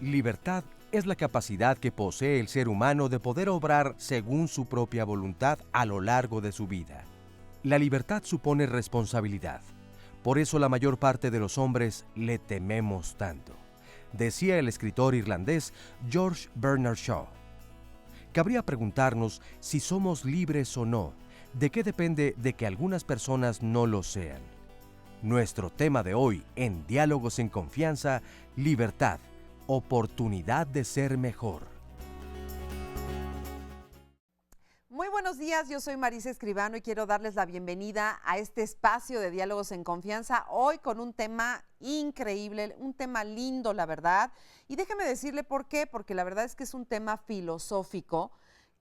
Libertad es la capacidad que posee el ser humano de poder obrar según su propia voluntad a lo largo de su vida. La libertad supone responsabilidad. Por eso la mayor parte de los hombres le tememos tanto, decía el escritor irlandés George Bernard Shaw. Cabría preguntarnos si somos libres o no. ¿De qué depende de que algunas personas no lo sean? Nuestro tema de hoy en Diálogos en Confianza, libertad. Oportunidad de ser mejor. Muy buenos días, yo soy Marisa Escribano y quiero darles la bienvenida a este espacio de Diálogos en Confianza, hoy con un tema increíble, un tema lindo, la verdad. Y déjeme decirle por qué, porque la verdad es que es un tema filosófico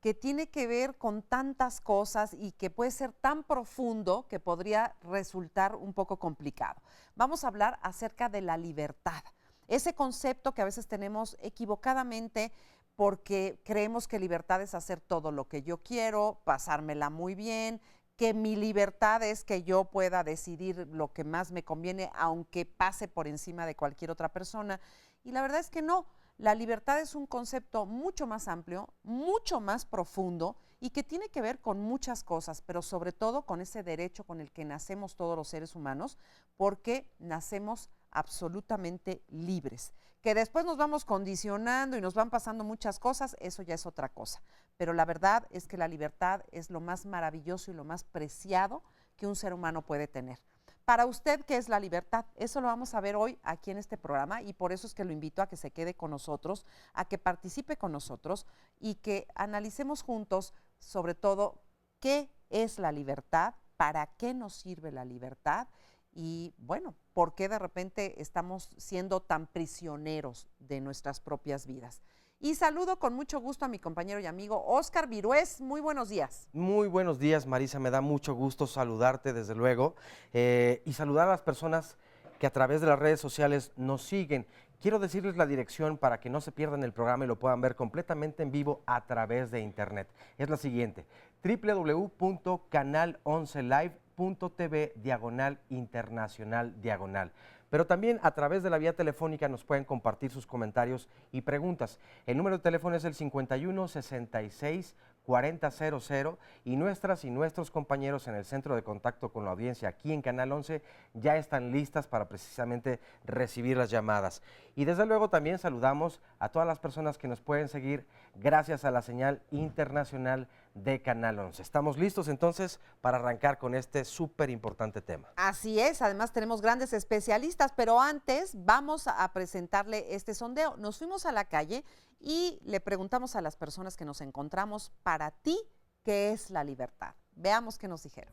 que tiene que ver con tantas cosas y que puede ser tan profundo que podría resultar un poco complicado. Vamos a hablar acerca de la libertad. Ese concepto que a veces tenemos equivocadamente porque creemos que libertad es hacer todo lo que yo quiero, pasármela muy bien, que mi libertad es que yo pueda decidir lo que más me conviene, aunque pase por encima de cualquier otra persona. Y la verdad es que no. La libertad es un concepto mucho más amplio, mucho más profundo y que tiene que ver con muchas cosas, pero sobre todo con ese derecho con el que nacemos todos los seres humanos, porque nacemos absolutamente libres. Que después nos vamos condicionando y nos van pasando muchas cosas, eso ya es otra cosa. Pero la verdad es que la libertad es lo más maravilloso y lo más preciado que un ser humano puede tener. Para usted, ¿qué es la libertad? Eso lo vamos a ver hoy aquí en este programa y por eso es que lo invito a que se quede con nosotros, a que participe con nosotros y que analicemos juntos sobre todo qué es la libertad, para qué nos sirve la libertad y, bueno, por qué de repente estamos siendo tan prisioneros de nuestras propias vidas. Y saludo con mucho gusto a mi compañero y amigo Óscar Virués. Muy buenos días. Muy buenos días, Marisa. Me da mucho gusto saludarte, desde luego, y saludar a las personas que a través de las redes sociales nos siguen. Quiero decirles la dirección para que no se pierdan el programa y lo puedan ver completamente en vivo a través de internet. Es la siguiente: www.canal11live.tv/internacional/. Pero también a través de la vía telefónica nos pueden compartir sus comentarios y preguntas. El número de teléfono es el 51 66 4000 y nuestras y nuestros compañeros en el centro de contacto con la audiencia aquí en Canal 11 ya están listas para precisamente recibir las llamadas. Y desde luego también saludamos a todas las personas que nos pueden seguir gracias a la señal internacional de Canal 11. Estamos listos entonces para arrancar con este súper importante tema. Así es, además tenemos grandes especialistas, pero antes vamos a presentarle este sondeo. Nos fuimos a la calle y le preguntamos a las personas que nos encontramos, para ti, ¿qué es la libertad? Veamos qué nos dijeron.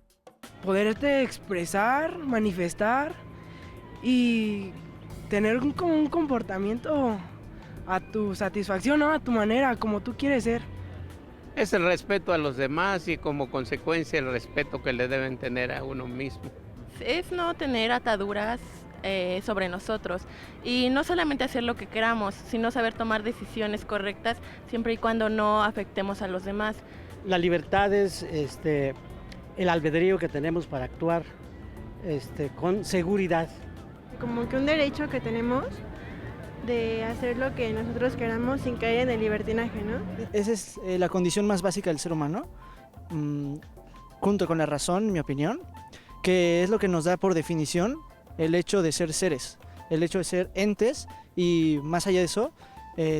Poderte expresar, manifestar y tener como un comportamiento a tu satisfacción, ¿no? A tu manera, como tú quieres ser. Es el respeto a los demás y como consecuencia el respeto que le deben tener a uno mismo. Es no tener ataduras sobre nosotros y no solamente hacer lo que queramos, sino saber tomar decisiones correctas siempre y cuando no afectemos a los demás. La libertad es el albedrío que tenemos para actuar con seguridad. Como que un derecho que tenemos de hacer lo que nosotros queramos sin caer en el libertinaje, ¿no? Esa es la condición más básica del ser humano, junto con la razón, en mi opinión, que es lo que nos da por definición el hecho de ser seres, el hecho de ser entes y más allá de eso,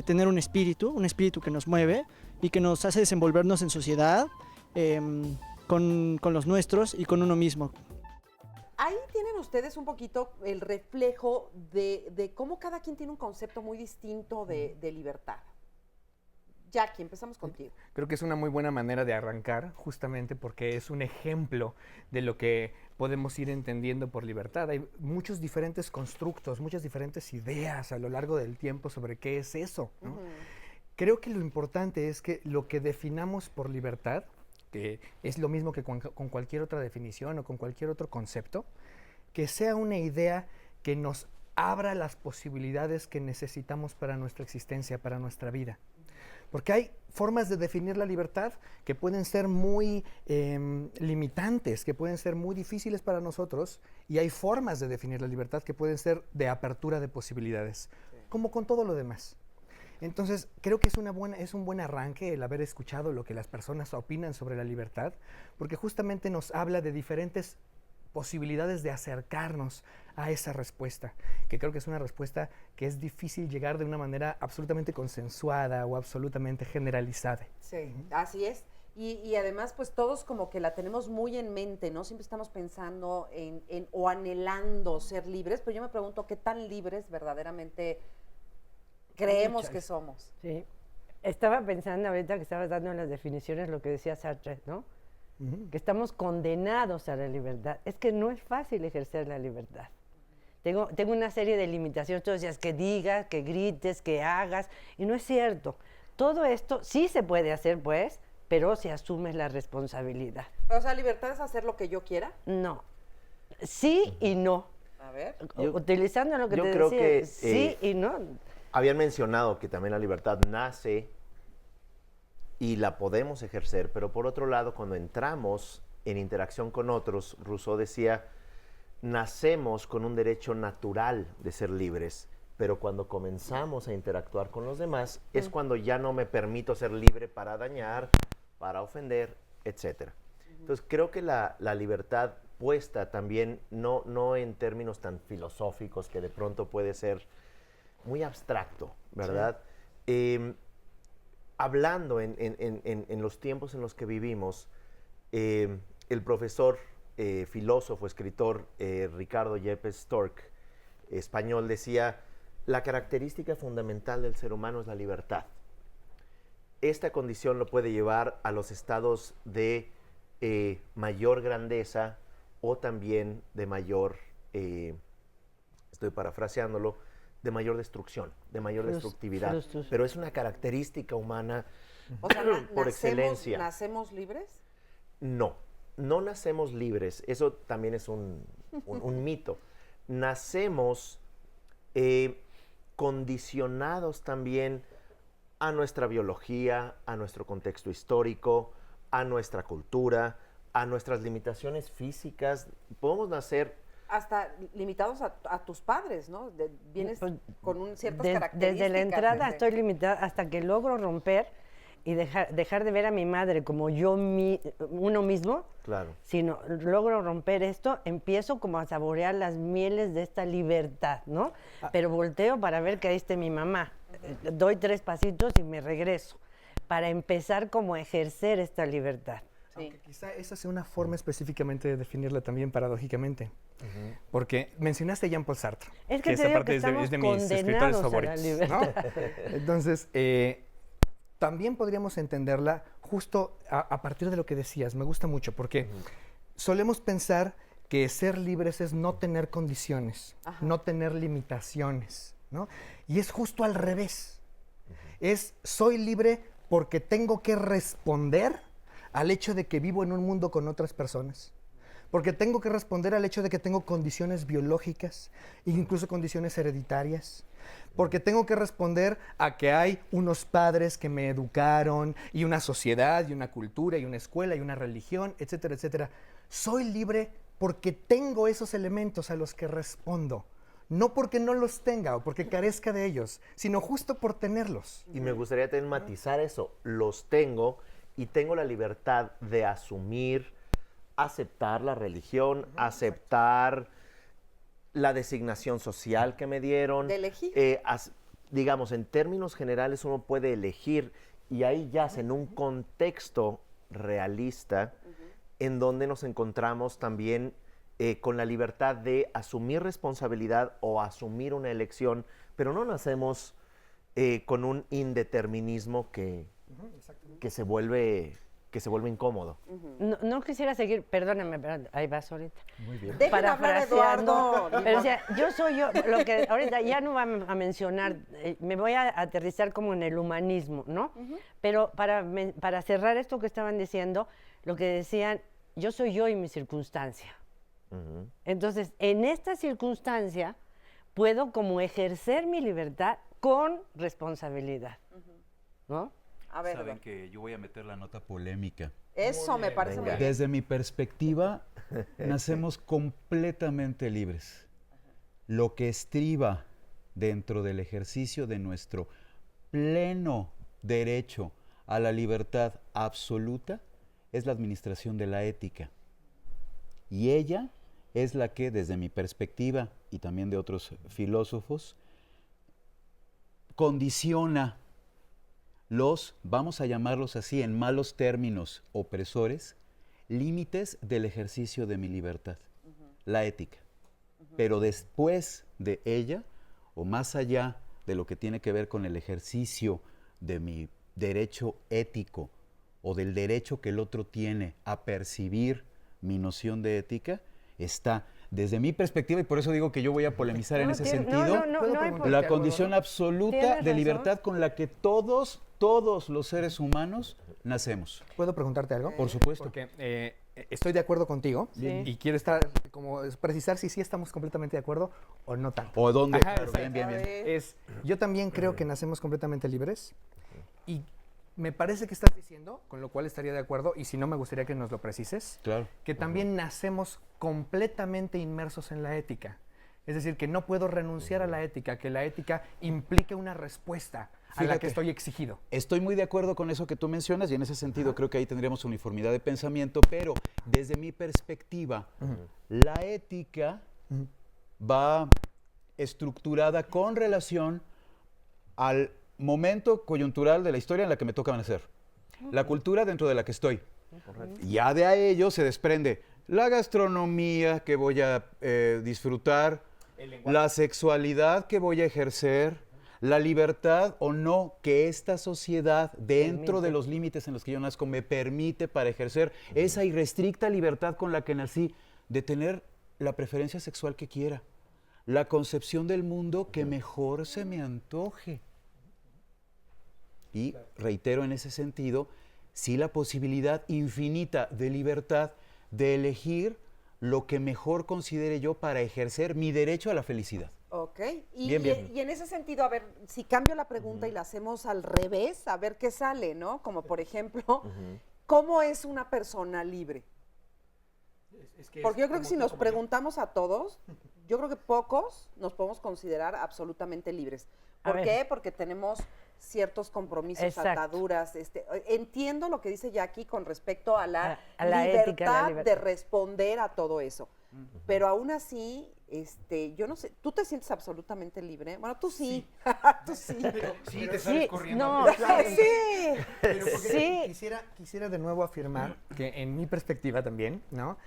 tener un espíritu que nos mueve y que nos hace desenvolvernos en sociedad con los nuestros y con uno mismo. Ahí tienen ustedes un poquito el reflejo de cómo cada quien tiene un concepto muy distinto de libertad. Jackie, empezamos contigo. Creo que es una muy buena manera de arrancar, justamente porque es un ejemplo de lo que podemos ir entendiendo por libertad. Hay muchos diferentes constructos, muchas diferentes ideas a lo largo del tiempo sobre qué es eso, ¿no? Creo que lo importante es que lo que definamos por libertad, que es lo mismo que con cualquier otra definición o con cualquier otro concepto, que sea una idea que nos abra las posibilidades que necesitamos para nuestra existencia, para nuestra vida. Porque hay formas de definir la libertad que pueden ser muy limitantes, que pueden ser muy difíciles para nosotros, y hay formas de definir la libertad que pueden ser de apertura de posibilidades, como con todo lo demás. Entonces, creo que es un buen arranque el haber escuchado lo que las personas opinan sobre la libertad, porque justamente nos habla de diferentes posibilidades de acercarnos a esa respuesta, que creo que es una respuesta que es difícil llegar de una manera absolutamente consensuada o absolutamente generalizada. Sí, así es. Y además, pues todos como que la tenemos muy en mente, ¿no? Siempre estamos pensando o anhelando ser libres, pero yo me pregunto qué tan libres verdaderamente creemos que somos. Sí. Estaba pensando ahorita que estabas dando las definiciones lo que decía Sartre, ¿no? Que estamos condenados a la libertad. Es que no es fácil ejercer la libertad. Tengo una serie de limitaciones. Tú decías que digas, que grites, que hagas, y no es cierto. Todo esto sí se puede hacer, pues, pero si asumes la responsabilidad. O sea, ¿libertad es hacer lo que yo quiera? No. Sí y no. A ver. Utilizando lo que te creo decía, que, sí y no. Habían mencionado que también la libertad nace y la podemos ejercer, pero por otro lado, cuando entramos en interacción con otros, Rousseau decía, nacemos con un derecho natural de ser libres, pero cuando comenzamos a interactuar con los demás, es cuando ya no me permito ser libre para dañar, para ofender, etc. Entonces, creo que la libertad puesta también, no en términos tan filosóficos, que de pronto puede ser muy abstracto, ¿verdad? Sí. Hablando en los tiempos en los que vivimos, el profesor, filósofo, escritor Ricardo Yepes Stork, español, decía, la característica fundamental del ser humano es la libertad. Esta condición lo puede llevar a los estados de mayor grandeza o también de mayor, estoy parafraseándolo, de mayor destrucción, de mayor destructividad. Pero es una característica humana o sea, por excelencia. ¿Nacemos libres? No nacemos libres. Eso también es un mito. Nacemos condicionados también a nuestra biología, a nuestro contexto histórico, a nuestra cultura, a nuestras limitaciones físicas. Podemos nacer hasta limitados a tus padres, ¿no? Vienes con ciertas características. Desde la entrada estoy limitada hasta que logro romper y dejar de ver a mi madre como uno mismo. Claro. Sino logro romper esto, empiezo como a saborear las mieles de esta libertad, ¿no? Pero volteo para ver que ahí está mi mamá. Doy 3 pasitos y me regreso para empezar como a ejercer esta libertad. Aunque quizá esa sea una forma específicamente de definirla también paradójicamente. Porque mencionaste a Jean-Paul Sartre. Es que esa parte es de mis escritores favoritos, ¿no? Entonces, también podríamos entenderla justo a partir de lo que decías. Me gusta mucho porque solemos pensar que ser libres es no tener condiciones, no tener limitaciones, ¿no? Y es justo al revés. Soy libre porque tengo que responder al hecho de que vivo en un mundo con otras personas, porque tengo que responder al hecho de que tengo condiciones biológicas, incluso condiciones hereditarias, porque tengo que responder a que hay unos padres que me educaron, y una sociedad, y una cultura, y una escuela, y una religión, etcétera, etcétera. Soy libre porque tengo esos elementos a los que respondo, no porque no los tenga o porque carezca de ellos, sino justo por tenerlos. Y me gustaría también matizar eso, los tengo y tengo la libertad de asumir, aceptar la religión, aceptar la designación social que me dieron. De elegir. Digamos, en términos generales uno puede elegir y ahí ya en un contexto realista en donde nos encontramos también con la libertad de asumir responsabilidad o asumir una elección, pero no nacemos con un indeterminismo que que se vuelve incómodo. No quisiera seguir, perdóname, ahí vas ahorita. Muy bien. Dejen hablar a Eduardo. Pero, o sea, yo soy yo, lo que ahorita ya no vamos a mencionar, me voy a aterrizar como en el humanismo, ¿no? Pero para cerrar esto que estaban diciendo, lo que decían, yo soy yo y mi circunstancia. Entonces, en esta circunstancia, puedo como ejercer mi libertad con responsabilidad, ¿no? A ver, Saben que yo voy a meter la nota polémica. eso me parece muy bien. Desde mi perspectiva, nacemos completamente libres. Lo que estriba dentro del ejercicio de nuestro pleno derecho a la libertad absoluta es la administración de la ética. Y ella es la que, desde mi perspectiva y también de otros filósofos, condiciona los, vamos a llamarlos así, en malos términos, opresores, límites del ejercicio de mi libertad, la ética. Pero después de ella, o más allá de lo que tiene que ver con el ejercicio de mi derecho ético o del derecho que el otro tiene a percibir mi noción de ética, está, desde mi perspectiva, y por eso digo que yo voy a polemizar en ese sentido, la condición absoluta de libertad con la que todos los seres humanos nacemos. ¿Puedo preguntarte algo? Por supuesto. Porque estoy de acuerdo contigo y quiero estar como precisar si sí estamos completamente de acuerdo o no tanto. ¿O dónde? Ajá, Claro, bien. Yo también creo que nacemos completamente libres y me parece que estás diciendo, con lo cual estaría de acuerdo, y si no me gustaría que nos lo precises, claro, que también nacemos completamente inmersos en la ética. Es decir, que no puedo renunciar a la ética, que la ética implique una respuesta a la que estoy exigido. Estoy muy de acuerdo con eso que tú mencionas y en ese sentido creo que ahí tendríamos uniformidad de pensamiento, pero desde mi perspectiva, la ética va estructurada con relación al momento coyuntural de la historia en la que me toca nacer, la cultura dentro de la que estoy. Ya de a ello se desprende la gastronomía que voy a disfrutar, la sexualidad que voy a ejercer, la libertad o no que esta sociedad, dentro de los límites en los que yo nazco, me permite para ejercer esa irrestricta libertad con la que nací de tener la preferencia sexual que quiera, la concepción del mundo que mejor se me antoje. Y reitero en ese sentido, sí la posibilidad infinita de libertad de elegir lo que mejor considere yo para ejercer mi derecho a la felicidad. Ok, y Bien. en ese sentido, a ver, si cambio la pregunta y la hacemos al revés, a ver qué sale, ¿no? Como por ejemplo, ¿cómo es una persona libre? Porque yo creo que si nos preguntamos a todos, yo creo que pocos nos podemos considerar absolutamente libres. ¿Por qué? Porque tenemos ciertos compromisos, Exacto. ataduras. Entiendo lo que dice Jackie con respecto a la ética, libertad de responder a todo eso. Pero aún así, yo no sé, ¿tú te sientes absolutamente libre? Bueno, tú sí. Tú sí. Pero te sales corriendo. No, claro. Sí. Pero quisiera de nuevo afirmar que en mi perspectiva también, ¿no?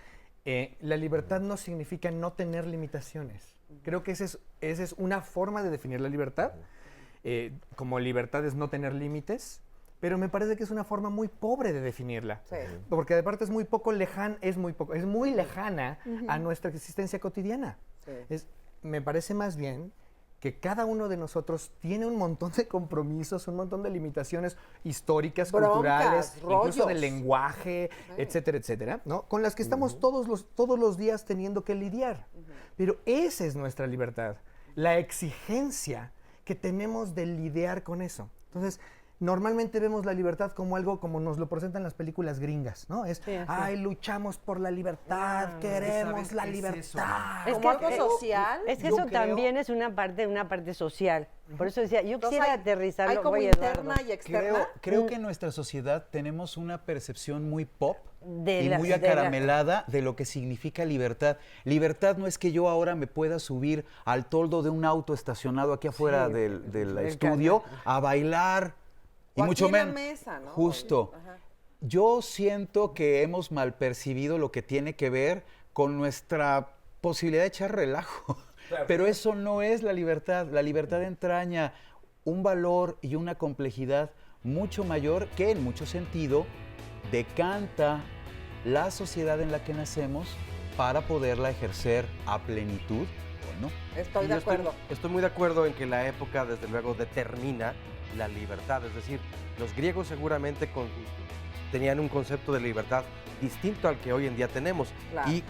La libertad no significa no tener limitaciones. Creo que esa es una forma de definir la libertad. Como libertad es no tener límites, pero me parece que es una forma muy pobre de definirla. Sí. Porque de parte es muy lejana a nuestra existencia cotidiana. Sí. Me parece más bien que cada uno de nosotros tiene un montón de compromisos, un montón de limitaciones históricas, Broncas, culturales, incluso rollos. del lenguaje, etcétera, etcétera, ¿no? Con las que estamos todos los días teniendo que lidiar. Pero esa es nuestra libertad, la exigencia que tenemos de lidiar con eso. Entonces, normalmente vemos la libertad como algo como nos lo presentan las películas gringas, ¿no? Luchamos por la libertad, queremos la libertad. ¿Como algo social? Es que eso también es una parte social. Por eso decía, yo quisiera aterrizarlo. ¿Hay como interna y externa? Creo que en nuestra sociedad tenemos una percepción muy pop De y la- muy de la- acaramelada de lo que significa libertad. Libertad no es que yo ahora me pueda subir al toldo de un auto estacionado aquí afuera del estudio a bailar. Y O mucho aquí en la menos. mesa, ¿no? Justo. Ajá. Yo siento que hemos mal percibido lo que tiene que ver con nuestra posibilidad de echar relajo. Pero eso no es la libertad. La libertad entraña un valor y una complejidad mucho mayor que en mucho sentido decanta la sociedad en la que nacemos para poderla ejercer a plenitud o no. Estoy Y de yo acuerdo. Estoy muy de acuerdo en que la época, desde luego, determina la libertad. Es decir, los griegos seguramente tenían un concepto de libertad distinto al que hoy en día tenemos. Claro. Y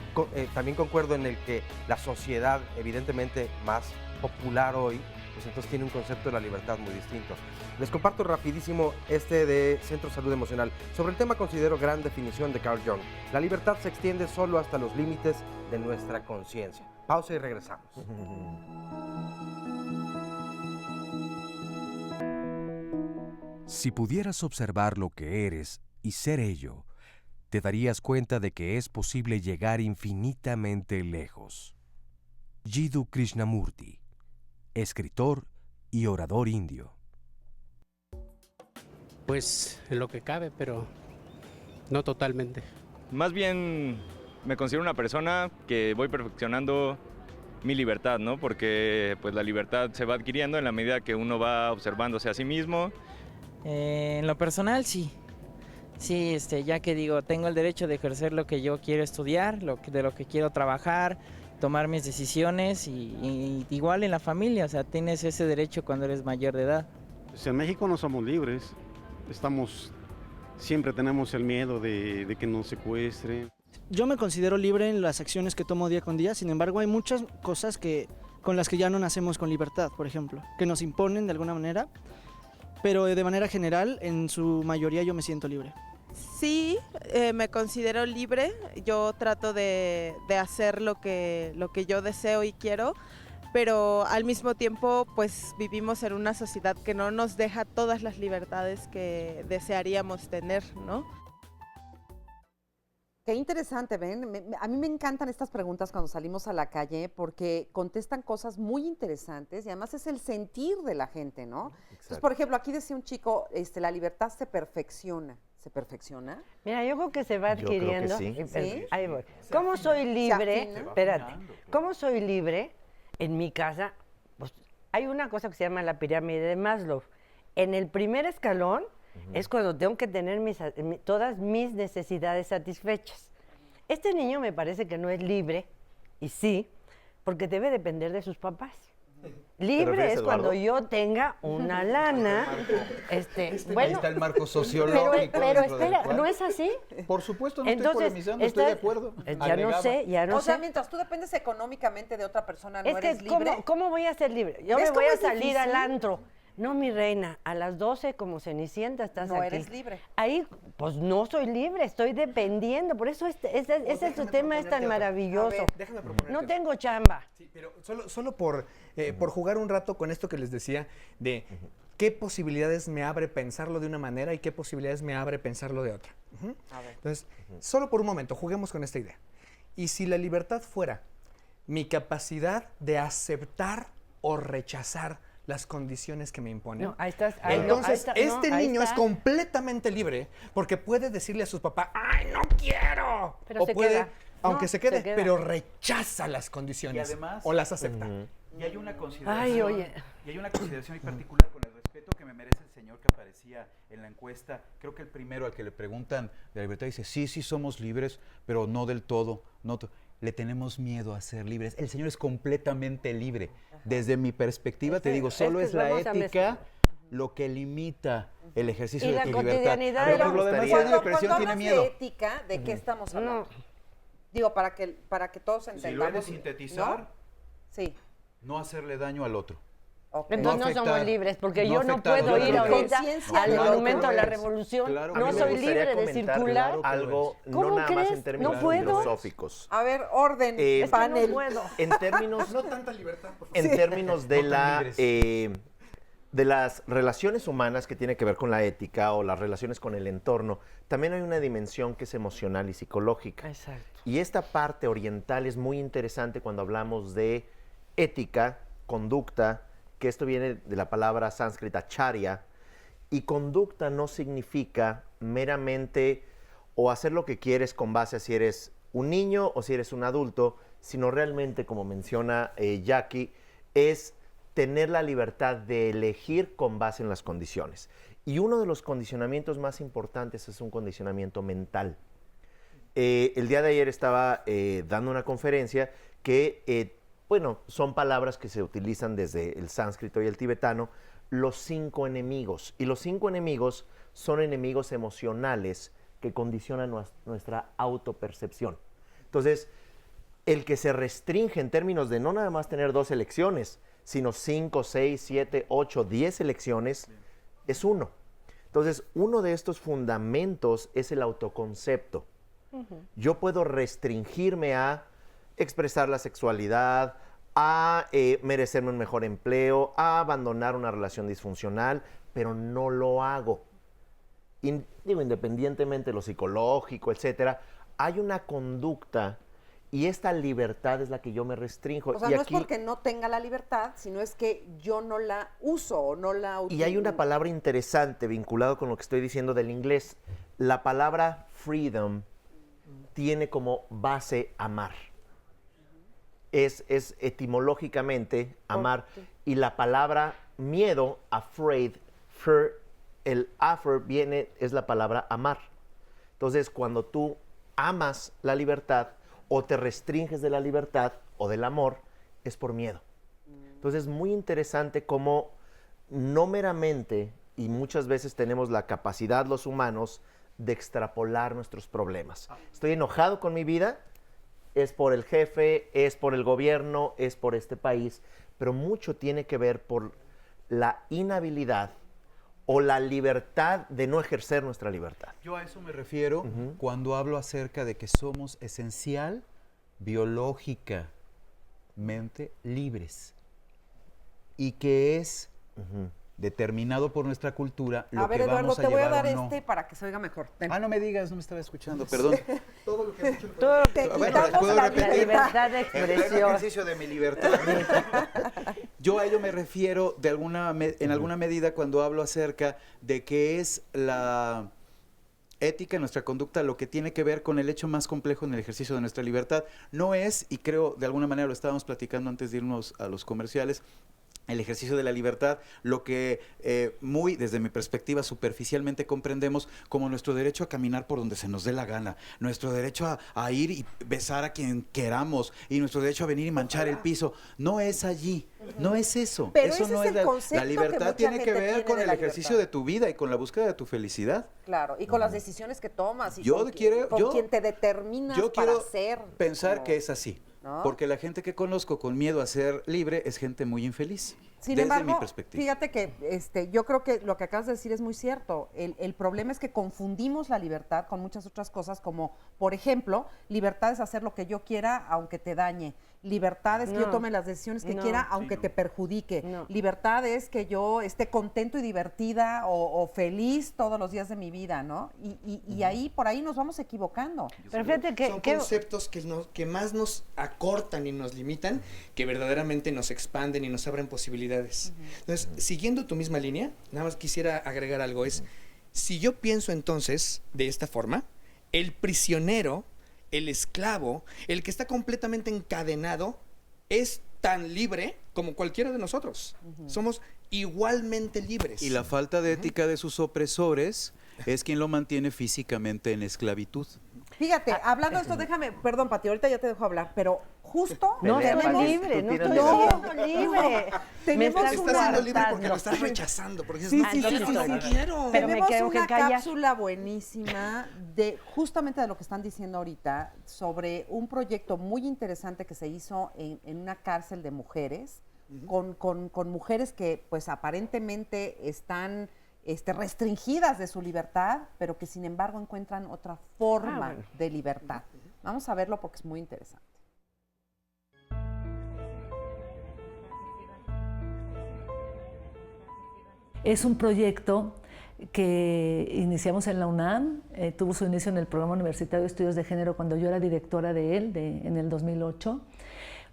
también concuerdo en el que la sociedad, evidentemente más popular hoy, pues entonces tiene un concepto de la libertad muy distinto. Les comparto rapidísimo este de Centro de Salud Emocional. Sobre el tema considero gran definición de Carl Jung. La libertad se extiende solo hasta los límites de nuestra conciencia. Pausa y regresamos. Si pudieras observar lo que eres y ser ello, te darías cuenta de que es posible llegar infinitamente lejos. Jiddu Krishnamurti, escritor y orador indio. Pues en lo que cabe, pero no totalmente. Más bien me considero una persona que voy perfeccionando mi libertad, ¿no? Porque pues la libertad se va adquiriendo en la medida que uno va observándose a sí mismo. En lo personal, sí. Sí, ya que digo, tengo el derecho de ejercer lo que yo quiero estudiar, de lo que quiero trabajar, tomar mis decisiones y igual en la familia, o sea, tienes ese derecho cuando eres mayor de edad. Pues en México no somos libres, siempre tenemos el miedo de que nos secuestren. Yo me considero libre en las acciones que tomo día con día, sin embargo hay muchas cosas con las que ya no nacemos con libertad, por ejemplo, que nos imponen de alguna manera, pero de manera general, en su mayoría yo me siento libre. Sí, me considero libre, yo trato de hacer lo que yo deseo y quiero, pero al mismo tiempo pues vivimos en una sociedad que no nos deja todas las libertades que desearíamos tener, ¿no? Qué interesante, ¿ven? A mí me encantan estas preguntas cuando salimos a la calle porque contestan cosas muy interesantes y además es el sentir de la gente, ¿no? Exacto. Entonces, por ejemplo, aquí decía un chico, la libertad se perfecciona. ¿Se perfecciona? Mira, yo creo que se va Yo creo que adquiriendo. sí. ¿Sí? Ahí voy. ¿Cómo soy libre? afina. Espérate. ¿Cómo soy libre? En mi casa, pues hay una cosa que se llama la pirámide de Maslow. En el primer escalón es cuando tengo que tener todas mis necesidades satisfechas. Este niño me parece que no es libre, y sí, porque debe depender de sus papás. Libre es cuando yo tenga una lana. Ahí Bueno, está el marco sociológico. pero dentro del espera, cual- ¿no es así? Por supuesto, no Entonces, estoy polemizando, estoy de acuerdo. Ya no Agregaba. sé, ya no O sea, sé. mientras tú dependes económicamente de otra persona, ¿no Es que, eres libre? ¿cómo voy a ser libre? Yo ¿Ves me voy cómo a es salir al difícil? antro. No, mi reina, a las 12 como Cenicienta estás No aquí. eres libre. Ahí, pues no soy libre, estoy dependiendo. Por eso ese tu tema es tan maravilloso. Déjame proponerte. No tengo chamba. Sí, pero solo por jugar un rato con esto que les decía de qué posibilidades me abre pensarlo de una manera y qué posibilidades me abre pensarlo de otra. A ver. Entonces, solo por un momento, juguemos con esta idea. Y si la libertad fuera mi capacidad de aceptar o rechazar las condiciones que me imponen. No, ahí estás. Entonces, ahí niño es está. completamente libre porque puede decirle a sus papás, ¡ay, no quiero! Pero o se puede, queda. aunque No, se quede, se queda. pero rechaza las condiciones. Y además- o las acepta. Y hay una consideración, Ay, oye. y hay una consideración muy particular con el respeto que me merece el señor que aparecía en la encuesta. Creo que el primero al que le preguntan de la libertad dice, sí somos libres, pero no del todo. Le tenemos miedo a ser libres. El señor es completamente libre. Desde mi perspectiva, te digo, solo es la vamos a ética lo que limita el ejercicio Y de la tu libertad. cotidianidad Pero de por lo demás, Cuando- la depresión tiene hablas miedo. de ética, ¿de qué estamos hablando? Digo, para que todos Si lo he entendamos. de sintetizar, ¿no? Sí. no hacerle daño al otro. Ok. Entonces no afectar, somos libres, porque no yo no afectar puedo a ir la ahorita conciencia al del monumento a la otro. revolución. Claro que No no. soy Me gustaría libre de comentar circular. algo, ¿Cómo no nada más crees? en términos No puedo. filosóficos. A ver, orden, Es que panel. no puedo. En términos, No tanta libertad, por favor. en términos de No tan libres. de las relaciones humanas que tiene que ver con la ética o las relaciones con el entorno, también hay una dimensión que es emocional y psicológica. Exacto. Y esta parte oriental es muy interesante cuando hablamos de ética, conducta, que esto viene de la palabra sánscrita charya, y conducta no significa meramente o hacer lo que quieres con base a si eres un niño o si eres un adulto, sino realmente, como menciona Jackie, es tener la libertad de elegir con base en las condiciones. Y uno de los condicionamientos más importantes es un condicionamiento mental. El día de ayer estaba dando una conferencia que, bueno, son palabras que se utilizan desde el sánscrito y el tibetano, los 5 enemigos. Y los 5 enemigos son enemigos emocionales que condicionan nuestra autopercepción. Entonces, el que se restringe en términos de no nada más tener 2 elecciones, sino 5, 6, 7, 8, 10 elecciones, es uno. Entonces, uno de estos fundamentos es el autoconcepto. Yo puedo restringirme a expresar la sexualidad, a merecerme un mejor empleo, a abandonar una relación disfuncional, pero no lo hago. Digo, independientemente de lo psicológico, etcétera, hay una conducta y esta libertad es la que yo me restrinjo. O sea, y no aquí, es porque no tenga la libertad, sino es que yo no la uso o no la utilizo. y hay una palabra interesante vinculado con lo que estoy diciendo del inglés. La palabra freedom tiene como base amar. Es etimológicamente amar. Y la palabra miedo, afraid, fear, el afraid es la palabra amar. Entonces, cuando tú amas la libertad o te restringes de la libertad o del amor, es por miedo. Entonces, es muy interesante cómo no meramente, y muchas veces tenemos la capacidad los humanos de extrapolar nuestros problemas. Estoy enojado con mi vida, es por el jefe, es por el gobierno, es por este país, pero mucho tiene que ver por la inhabilidad o la libertad de no ejercer nuestra libertad. Yo a eso me refiero cuando hablo acerca de que somos esencial, biológicamente libres y que es determinado por nuestra cultura lo a ver, que Eduardo, vamos a te voy a llevar dar o no. este para que se oiga mejor. Ven. Ah, no me digas, no me estaba escuchando, perdón. Todo lo que has dicho. Todo lo que ¿puedo la repetir? libertad de En pleno expresión. ejercicio de mi libertad. Yo a ello me refiero en alguna medida cuando hablo acerca de que es la ética, nuestra conducta, lo que tiene que ver con el hecho más complejo en el ejercicio de nuestra libertad. No es, y creo de alguna manera lo estábamos platicando antes de irnos a los comerciales, el ejercicio de la libertad, lo que muy, desde mi perspectiva, superficialmente comprendemos como nuestro derecho a caminar por donde se nos dé la gana, nuestro derecho a ir y besar a quien queramos, y nuestro derecho a venir y manchar el piso. No es allí, no es eso. Pero eso ese no es es el la concepto que libertad mucha tiene que gente ver tiene con de el la ejercicio libertad. de tu vida y con la búsqueda de tu felicidad. Claro, y con las decisiones que tomas y Yo con, quiero- con yo- quien te determinas Yo para quiero ser. pensar como- que es así, ¿no? porque la gente que conozco con miedo a ser libre es gente muy infeliz. Sin desde embargo, mi perspectiva. fíjate que yo creo que lo que acabas de decir es muy cierto. El problema es que confundimos la libertad con muchas otras cosas, como, por ejemplo, libertad es hacer lo que yo quiera aunque te dañe. Libertad es que yo No. tome las decisiones que No. quiera Sí, aunque no. te perjudique. No. Libertad es que yo esté contento y divertida o feliz todos los días de mi vida, ¿no? Y ahí, por ahí nos vamos equivocando. Pero fíjate que... Son conceptos que más nos acortan y nos limitan, que verdaderamente nos expanden y nos abren posibilidades. Entonces, siguiendo tu misma línea, nada más quisiera agregar algo, es, si yo pienso entonces de esta forma, el prisionero, el esclavo, el que está completamente encadenado, es tan libre como cualquiera de nosotros. Somos igualmente libres. Y la falta de ética de sus opresores es quien lo mantiene físicamente en esclavitud. Fíjate, hablando de esto, déjame, perdón, Pati, ahorita ya te dejo hablar, pero justo No tenemos- estoy libre, no estoy No, siendo libre. tenemos Estás una... siendo libre porque lo estás rechazando, porque dices, Sí, no, sí, sí, no, sí, no sí. quiero. Pero me Tenemos tengo que una callar. cápsula buenísima de justamente de lo que están diciendo ahorita sobre un proyecto muy interesante que se hizo en una cárcel de mujeres, con mujeres que pues aparentemente están restringidas de su libertad, pero que sin embargo encuentran otra forma bueno. de libertad. Vamos a verlo porque es muy interesante. Es un proyecto que iniciamos en la UNAM, tuvo su inicio en el Programa Universitario de Estudios de Género cuando yo era directora de él en el 2008.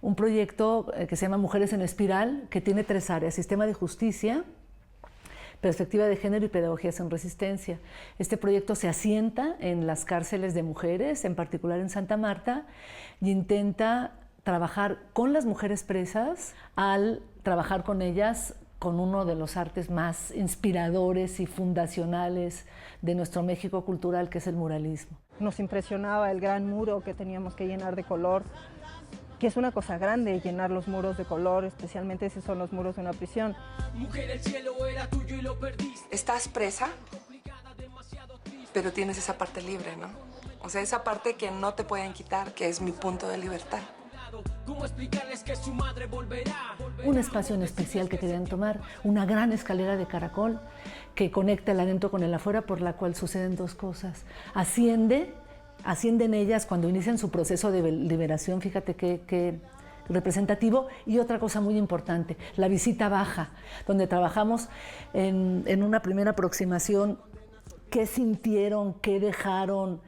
Un proyecto que se llama Mujeres en Espiral, que tiene 3 áreas: sistema de justicia, perspectiva de género y pedagogías en resistencia. Este proyecto se asienta en las cárceles de mujeres, en particular en Santa Marta, y intenta trabajar con las mujeres presas al trabajar con ellas con uno de los artes más inspiradores y fundacionales de nuestro México cultural, que es el muralismo. Nos impresionaba el gran muro que teníamos que llenar de color, que es una cosa grande llenar los muros de color, especialmente si son los muros de una prisión. Mujer, el cielo era tuyo y lo perdiste. Estás presa, pero tienes esa parte libre, ¿no? O sea, esa parte que no te pueden quitar, que es mi punto de libertad. ¿Cómo explicarles que su madre volverá? Un espacio en especial que querían tomar, una gran escalera de caracol que conecta el adentro con el afuera, por la cual suceden dos cosas. Ascienden ellas cuando inician su proceso de liberación, fíjate qué representativo, y otra cosa muy importante, la visita baja, donde trabajamos en una primera aproximación, qué sintieron, qué dejaron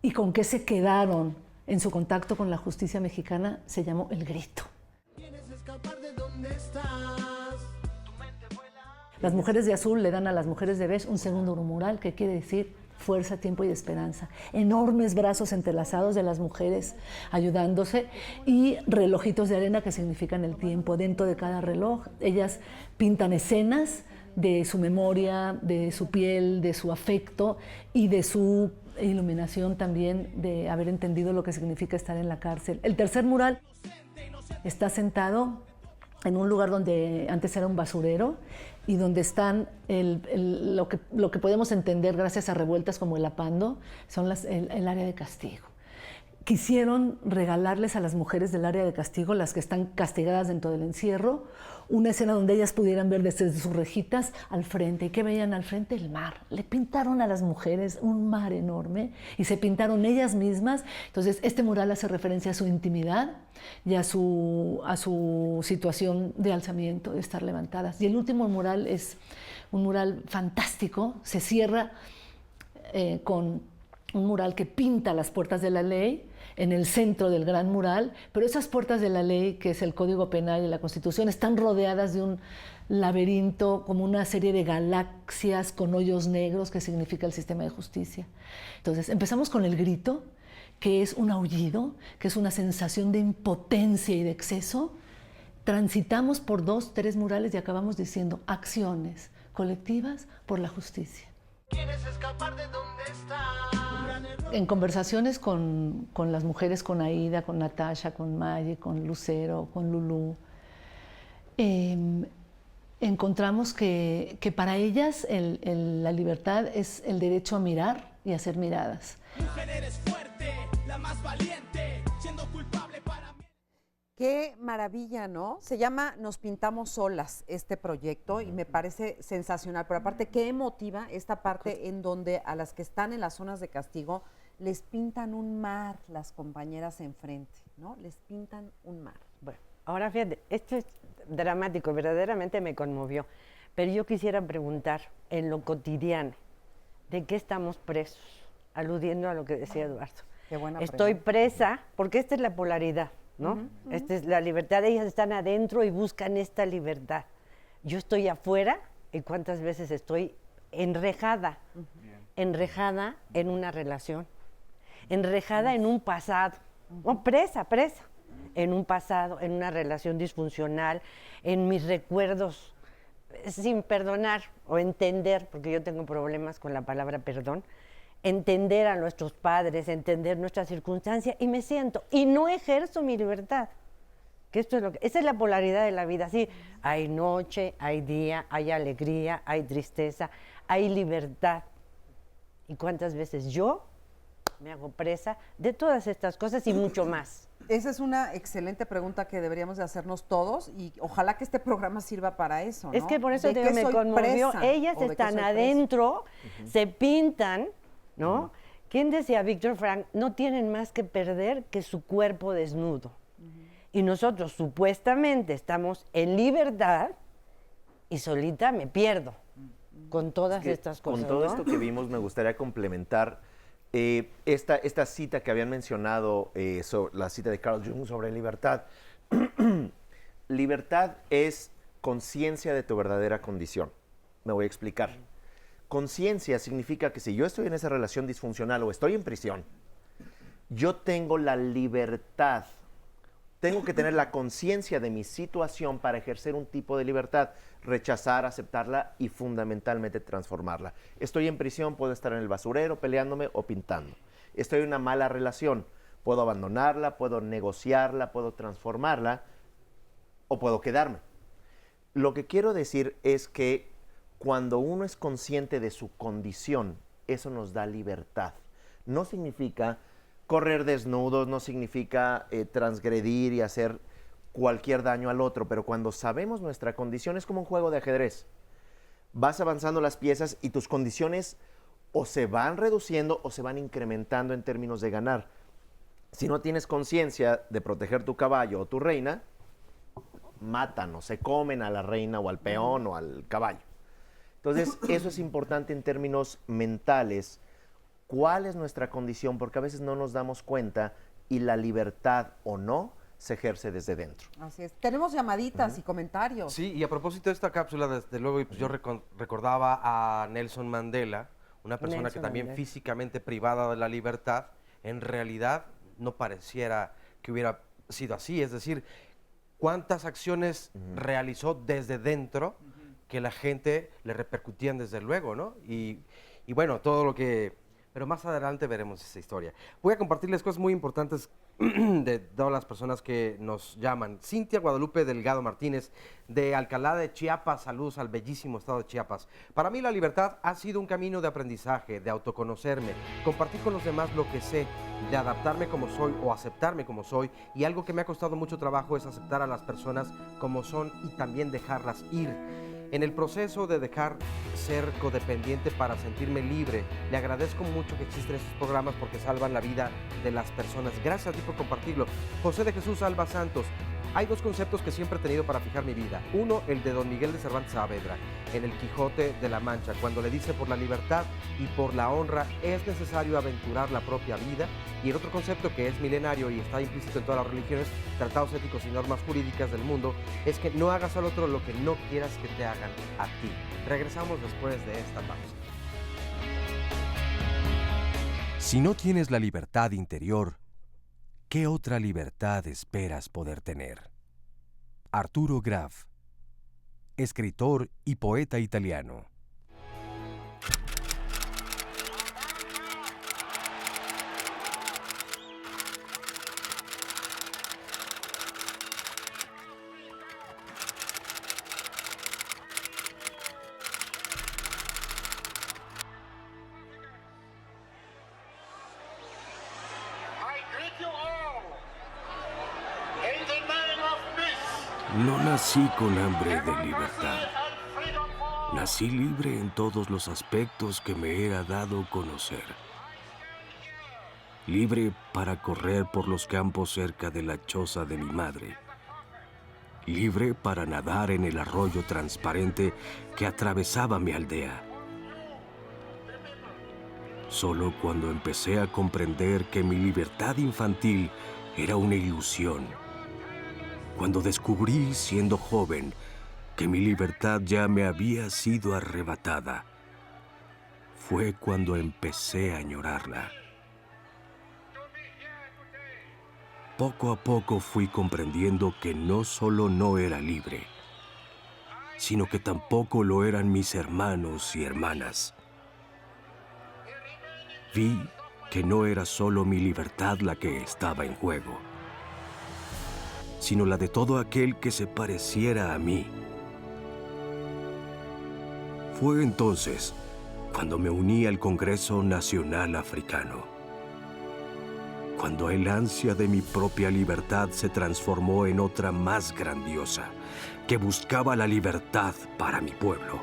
y con qué se quedaron en su contacto con la justicia mexicana, se llamó El Grito. Las mujeres de azul le dan a las mujeres de beige un segundo mural que quiere decir fuerza, tiempo y esperanza. Enormes brazos entrelazados de las mujeres ayudándose y relojitos de arena que significan el tiempo. Dentro de cada reloj ellas pintan escenas de su memoria, de su piel, de su afecto y de su iluminación también, de haber entendido lo que significa estar en la cárcel. El tercer mural está sentado en un lugar donde antes era un basurero y donde están lo que podemos entender gracias a revueltas como el Apando, son el área de castigo. Quisieron regalarles a las mujeres del área de castigo, las que están castigadas dentro del encierro, una escena donde ellas pudieran ver desde sus rejitas al frente. ¿Y qué veían al frente? El mar. Le pintaron a las mujeres un mar enorme y se pintaron ellas mismas. Entonces, este mural hace referencia a su intimidad y a su situación de alzamiento, de estar levantadas. Y el último mural es un mural fantástico. Se cierra con un mural que pinta las puertas de la ley en el centro del gran mural, pero esas puertas de la ley, que es el Código Penal y la Constitución, están rodeadas de un laberinto, como una serie de galaxias con hoyos negros, que significa el sistema de justicia. Entonces, empezamos con el grito, que es un aullido, que es una sensación de impotencia y de exceso. Transitamos por 2, 3 murales y acabamos diciendo acciones colectivas por la justicia. ¿Quieres escapar de dónde estás? En conversaciones con las mujeres, con Aida, con Natasha, con Maye, con Lucero, con Lulú, encontramos que para ellas la libertad es el derecho a mirar y a ser miradas. Mujer, eres fuerte, la más valiente, siendo culpable para mí. Qué maravilla, ¿no? Se llama Nos Pintamos Solas este proyecto y me parece sensacional, pero aparte qué emotiva esta parte en donde a las que están en las zonas de castigo les pintan un mar las compañeras enfrente, ¿no? Les pintan un mar. Bueno, ahora fíjate, esto es dramático, verdaderamente me conmovió, pero yo quisiera preguntar, en lo cotidiano, ¿de qué estamos presos? Aludiendo a lo que decía Eduardo. Qué buena Estoy pregunta. presa, porque esta es la polaridad, ¿no? Esta es la libertad, ellas están adentro y buscan esta libertad. Yo estoy afuera y cuántas veces estoy enrejada, enrejada en una relación, enrejada en un pasado, o presa, en un pasado, en una relación disfuncional, en mis recuerdos, sin perdonar o entender, porque yo tengo problemas con la palabra perdón, entender a nuestros padres, entender nuestra circunstancia y me siento, y no ejerzo mi libertad. Que esto es esa es la polaridad de la vida. Sí, hay noche, hay día, hay alegría, hay tristeza, hay libertad. ¿Y cuántas veces yo me hago presa de todas estas cosas y mucho más? Esa es una excelente pregunta que deberíamos de hacernos todos y ojalá que este programa sirva para eso, ¿no? Es que por eso ¿De te digo, qué me soy conmovió. presa? Ellas ¿O de qué están soy presa? adentro, se pintan, ¿no? ¿Quién decía? Víctor Frank, no tienen más que perder que su cuerpo desnudo. Y nosotros supuestamente estamos en libertad y solita me pierdo con todas estas cosas. Con todo ¿no? esto que vimos, me gustaría complementar esta cita que habían mencionado, la cita de Carl Jung sobre libertad. Libertad es conciencia de tu verdadera condición. Me voy a explicar. Conciencia significa que si yo estoy en esa relación disfuncional o estoy en prisión, yo tengo la libertad tengo que tener la conciencia de mi situación para ejercer un tipo de libertad, rechazar, aceptarla y fundamentalmente transformarla. Estoy en prisión, puedo estar en el basurero peleándome o pintando. Estoy en una mala relación, puedo abandonarla, puedo negociarla, puedo transformarla o puedo quedarme. Lo que quiero decir es que cuando uno es consciente de su condición, eso nos da libertad. No significa correr desnudos, no significa transgredir y hacer cualquier daño al otro, pero cuando sabemos nuestra condición es como un juego de ajedrez. Vas avanzando las piezas y tus condiciones o se van reduciendo o se van incrementando en términos de ganar. Si no tienes conciencia de proteger tu caballo o tu reina, matan o se comen a la reina o al peón o al caballo. Entonces, eso es importante en términos mentales. ¿Cuál es nuestra condición? Porque a veces no nos damos cuenta y la libertad o no se ejerce desde dentro. Así es. Tenemos llamaditas y comentarios. Sí, y a propósito de esta cápsula, desde luego, pues yo recordaba a Nelson Mandela, una persona Nelson que también Mandela. físicamente privada de la libertad, en realidad no pareciera que hubiera sido así. Es decir, cuántas acciones realizó desde dentro que la gente le repercutían desde luego, ¿no? Y bueno, todo lo que... Pero más adelante veremos esa historia. Voy a compartirles cosas muy importantes de todas las personas que nos llaman. Cintia Guadalupe Delgado Martínez, de Alcalá de Chiapas. Saludos al bellísimo estado de Chiapas. Para mí la libertad ha sido un camino de aprendizaje, de autoconocerme, compartir con los demás lo que sé, de adaptarme como soy o aceptarme como soy. Y algo que me ha costado mucho trabajo es aceptar a las personas como son y también dejarlas ir. En el proceso de dejar ser codependiente para sentirme libre, le agradezco mucho que existen estos programas porque salvan la vida de las personas. Gracias a ti por compartirlo. José de Jesús Alba Santos. Hay dos conceptos que siempre he tenido para fijar mi vida. Uno, el de Don Miguel de Cervantes Saavedra, en El Quijote de la Mancha, cuando le dice por la libertad y por la honra es necesario aventurar la propia vida. Y el otro concepto que es milenario y está implícito en todas las religiones, tratados éticos y normas jurídicas del mundo, es que no hagas al otro lo que no quieras que te hagan a ti. Regresamos después de esta pausa. Si no tienes la libertad interior, ¿qué otra libertad esperas poder tener? Arturo Graf, escritor y poeta italiano. No nací con hambre de libertad. Nací libre en todos los aspectos que me era dado conocer. Libre para correr por los campos cerca de la choza de mi madre. Libre para nadar en el arroyo transparente que atravesaba mi aldea. Solo cuando empecé a comprender que mi libertad infantil era una ilusión, cuando descubrí, siendo joven, que mi libertad ya me había sido arrebatada, fue cuando empecé a añorarla. Poco a poco fui comprendiendo que no solo no era libre, sino que tampoco lo eran mis hermanos y hermanas. Vi que no era solo mi libertad la que estaba en juego, sino la de todo aquel que se pareciera a mí. Fue entonces cuando me uní al Congreso Nacional Africano, cuando el ansia de mi propia libertad se transformó en otra más grandiosa, que buscaba la libertad para mi pueblo.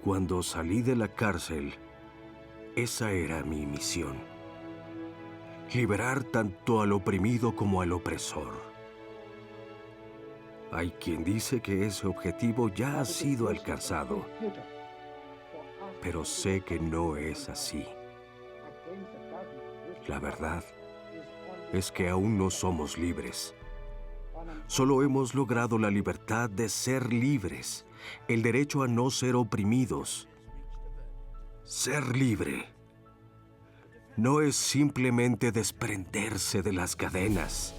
Cuando salí de la cárcel, esa era mi misión. Liberar tanto al oprimido como al opresor. Hay quien dice que ese objetivo ya ha sido alcanzado, pero sé que no es así. La verdad es que aún no somos libres. Solo hemos logrado la libertad de ser libres, el derecho a no ser oprimidos. Ser libre no es simplemente desprenderse de las cadenas,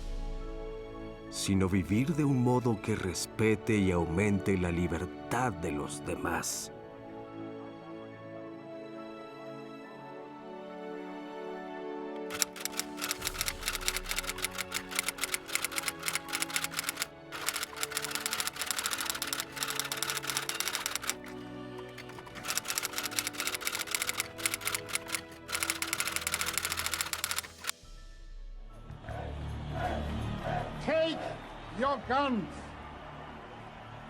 sino vivir de un modo que respete y aumente la libertad de los demás. Take your guns,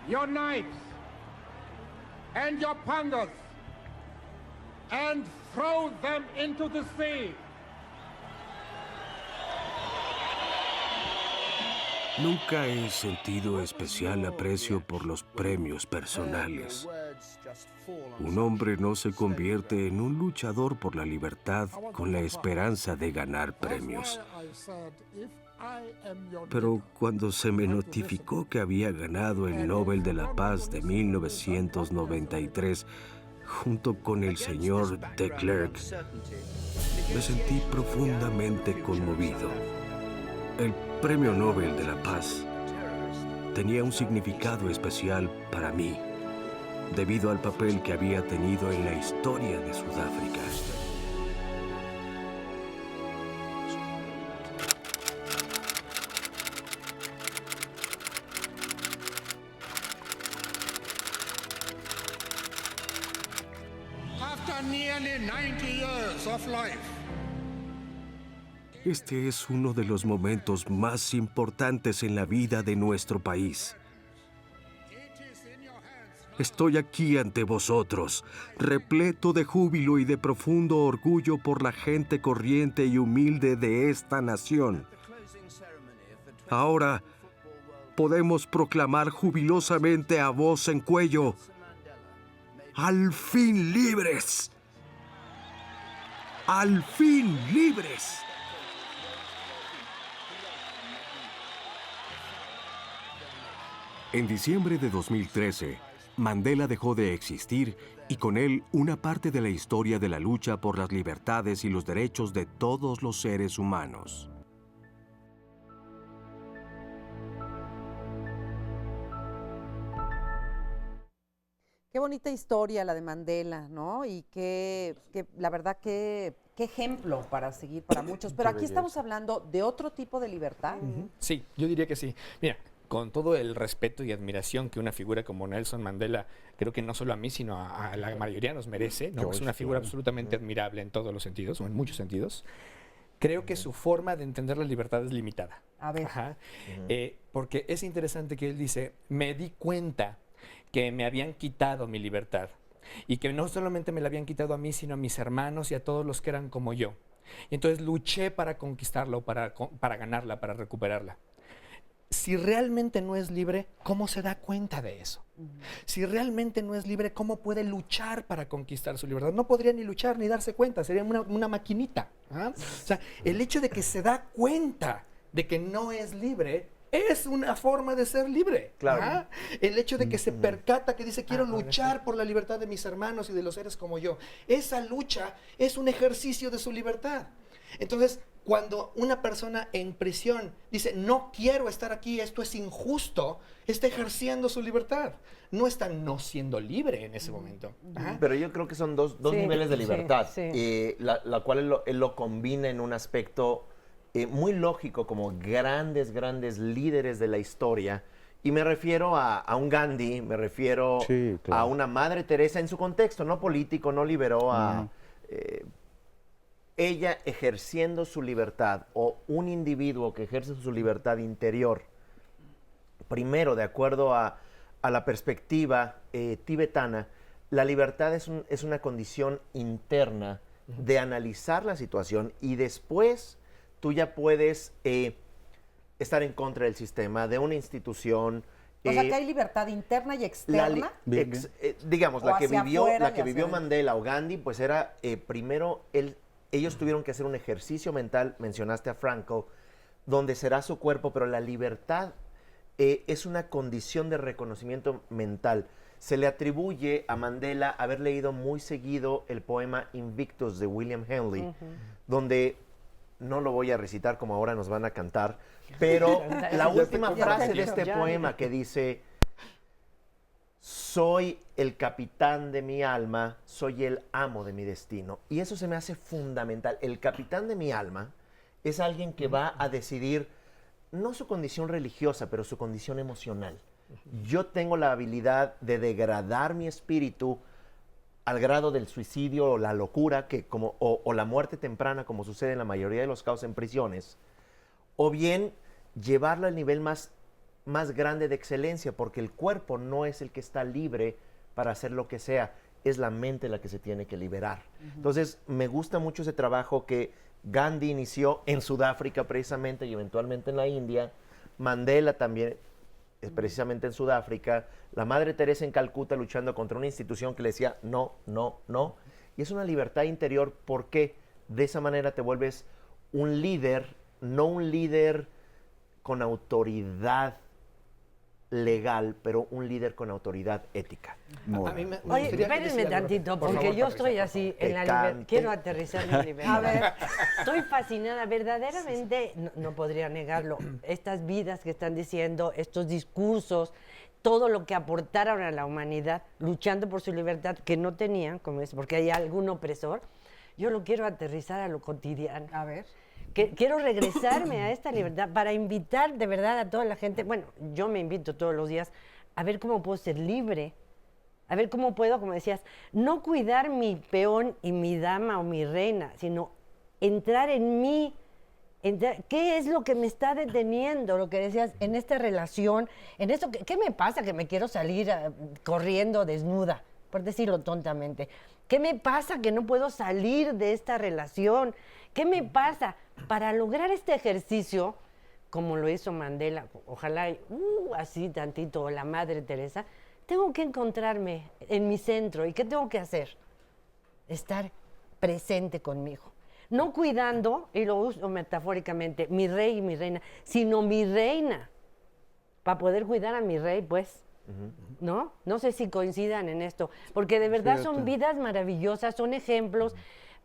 your knives, and your pangas, and throw them into the sea. Nunca he sentido especial aprecio por los premios personales. Un hombre no se convierte en un luchador por la libertad con la esperanza de ganar premios. Pero cuando se me notificó que había ganado el Nobel de la Paz de 1993, junto con el señor de Klerk, me sentí profundamente conmovido. El Premio Nobel de la Paz tenía un significado especial para mí, debido al papel que había tenido en la historia de Sudáfrica. After nearly 90 years of life, Este es uno de los momentos más importantes en la vida de nuestro país. Estoy aquí ante vosotros, repleto de júbilo y de profundo orgullo por la gente corriente y humilde de esta nación. Ahora podemos proclamar jubilosamente a voz en cuello: ¡al fin libres! ¡Al fin libres! En diciembre de 2013, Mandela dejó de existir y con él una parte de la historia de la lucha por las libertades y los derechos de todos los seres humanos. Qué bonita historia la de Mandela, ¿no? Y la verdad, qué ejemplo para seguir para muchos. Pero aquí estamos hablando de otro tipo de libertad. Sí, yo diría que sí. Mira, con todo el respeto y admiración que una figura como Nelson Mandela, creo que no solo a mí, sino a la mayoría nos merece, ¿no? Es una figura absolutamente admirable en todos los sentidos, o en muchos sentidos. Creo que su forma de entender la libertad es limitada. A ver. Porque es interesante que él dice, me di cuenta que me habían quitado mi libertad. Y que no solamente me la habían quitado a mí, sino a mis hermanos y a todos los que eran como yo. Y entonces luché para conquistarla, para ganarla, para recuperarla. Si realmente no es libre, ¿cómo se da cuenta de eso? Si realmente no es libre, ¿cómo puede luchar para conquistar su libertad? No podría ni luchar ni darse cuenta, sería una maquinita. ¿Ah? O sea, el hecho de que se da cuenta de que no es libre es una forma de ser libre. Claro. ¿Ah? El hecho de que se percata, que dice, quiero luchar por la libertad de mis hermanos y de los seres como yo. Esa lucha es un ejercicio de su libertad. Entonces, cuando una persona en prisión dice, no quiero estar aquí, esto es injusto, está ejerciendo su libertad. No está no siendo libre en ese momento. Ajá. Pero yo creo que son dos niveles de libertad, la cual él lo combina en un aspecto muy lógico, como grandes líderes de la historia. Y me refiero a un Gandhi, me refiero a una Madre Teresa en su contexto, no político, no liberó a... ella ejerciendo su libertad, o un individuo que ejerce su libertad interior, primero, de acuerdo a la perspectiva tibetana, la libertad es una condición interna de analizar la situación, y después tú ya puedes estar en contra del sistema, de una institución. O sea, que hay libertad interna y externa. Digamos, O la que hacia vivió, afuera la que y vivió hacia Mandela o Gandhi, pues era primero él ellos tuvieron que hacer un ejercicio mental, mencionaste a Frankl, donde será su cuerpo, pero la libertad es una condición de reconocimiento mental. Se le atribuye a Mandela haber leído muy seguido el poema Invictus de William Henley, donde, no lo voy a recitar como ahora nos van a cantar, pero la última frase de este poema que dice: soy el capitán de mi alma, soy el amo de mi destino. Y eso se me hace fundamental. El capitán de mi alma es alguien que va a decidir no su condición religiosa, pero su condición emocional. Yo tengo la habilidad de degradar mi espíritu al grado del suicidio o la locura o la muerte temprana, como sucede en la mayoría de los casos en prisiones, o bien llevarlo al nivel más grande de excelencia, porque el cuerpo no es el que está libre para hacer lo que sea, es la mente la que se tiene que liberar. Entonces, me gusta mucho ese trabajo que Gandhi inició en Sudáfrica precisamente y eventualmente en la India, Mandela también precisamente en Sudáfrica, la Madre Teresa en Calcuta luchando contra una institución que le decía no, no, no. Y es una libertad interior porque de esa manera te vuelves un líder, no un líder con autoridad legal, pero un líder con autoridad ética. Oye, espérenme tantito, porque yo estoy así en la libertad. Quiero aterrizar en la libertad. A ver, estoy fascinada, verdaderamente, no podría negarlo. Estas vidas que están diciendo, estos discursos, todo lo que aportaron a la humanidad, luchando por su libertad, que no tenían, como es, porque hay algún opresor, yo lo quiero aterrizar a lo cotidiano. A ver. Quiero regresarme a esta libertad para invitar de verdad a toda la gente. Bueno, yo me invito todos los días a ver cómo puedo ser libre, a ver cómo puedo, como decías, no cuidar mi peón y mi dama o mi reina, sino entrar en mí. ¿Qué es lo que me está deteniendo? Lo que decías, en esta relación, en esto, ¿qué me pasa que me quiero salir corriendo desnuda, por decirlo tontamente? ¿Qué me pasa que no puedo salir de esta relación? ¿Qué me pasa? Para lograr este ejercicio, como lo hizo Mandela, ojalá así tantito, la Madre Teresa, tengo que encontrarme en mi centro. ¿Y qué tengo que hacer? Estar presente conmigo. No cuidando, y lo uso metafóricamente, mi rey y mi reina, sino mi reina. Para poder cuidar a mi rey, pues. ¿No? No sé si coincidan en esto, porque de verdad son vidas maravillosas, son ejemplos,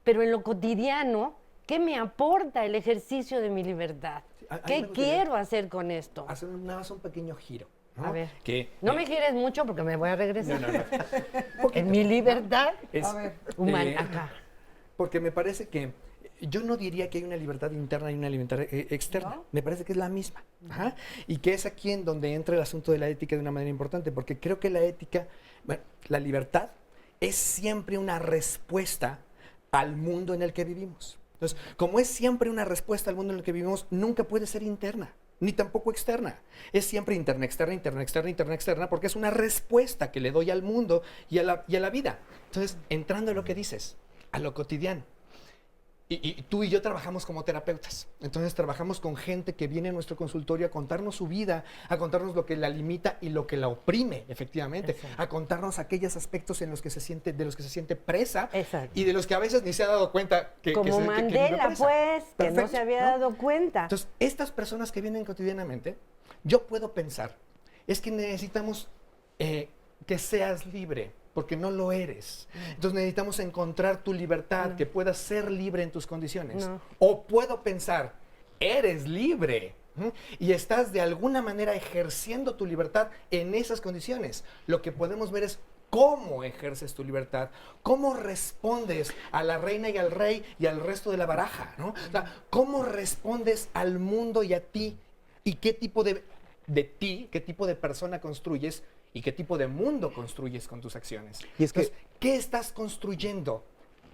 pero en lo cotidiano, ¿qué me aporta el ejercicio de mi libertad? ¿Qué quiero hacer con esto? Hacer nada más un pequeño giro. ¿no? A ver, que, no me gires mucho porque me voy a regresar. No. En mi libertad humana, acá. Porque me parece que yo no diría que hay una libertad interna y una libertad externa. ¿No? Me parece que es la misma. Ajá. Y que es aquí en donde entra el asunto de la ética de una manera importante, porque creo que la ética, bueno, la libertad es siempre una respuesta al mundo en el que vivimos. Entonces, como es siempre una respuesta al mundo en el que vivimos, nunca puede ser interna, ni tampoco externa. Es siempre interna, externa, interna, externa, interna, externa, porque es una respuesta que le doy al mundo y a la vida. Entonces, entrando a lo que dices, a lo cotidiano. Y tú y yo trabajamos como terapeutas. Entonces trabajamos con gente que viene a nuestro consultorio a contarnos su vida, a contarnos lo que la limita y lo que la oprime, efectivamente. Exacto. A contarnos aquellos aspectos de los que se siente presa. Exacto. Y de los que a veces ni se ha dado cuenta que como que Mandela, presa. Pues, Perfecto, que no se había dado cuenta. Entonces, estas personas que vienen cotidianamente, yo puedo pensar, es que necesitamos que seas libre, porque no lo eres. Entonces necesitamos encontrar tu libertad, que puedas ser libre en tus condiciones. O puedo pensar, eres libre y estás de alguna manera ejerciendo tu libertad en esas condiciones. Lo que podemos ver es cómo ejerces tu libertad, cómo respondes a la reina y al rey y al resto de la baraja, ¿no? O sea, cómo respondes al mundo y a ti, y qué tipo de ti, qué tipo de persona construyes y qué tipo de mundo construyes con tus acciones. Y es que, entonces, ¿qué estás construyendo?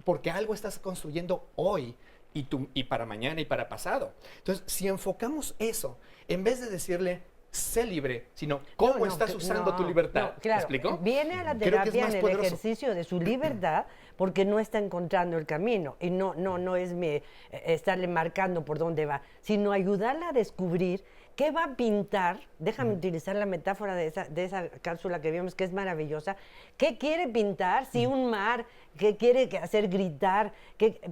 Porque algo estás construyendo hoy y para mañana y para pasado. Entonces, si enfocamos eso, en vez de decirle, sé libre, sino cómo estás usando tu libertad. Claro, ¿Me explico? Viene a la terapia en el ejercicio de su libertad porque no está encontrando el camino. Y no es estarle marcando por dónde va, sino ayudarla a descubrir ¿Qué va a pintar? Déjame utilizar la metáfora de esa cápsula que vimos, que es maravillosa. ¿Qué quiere pintar? Si un mar, ¿qué quiere hacer gritar?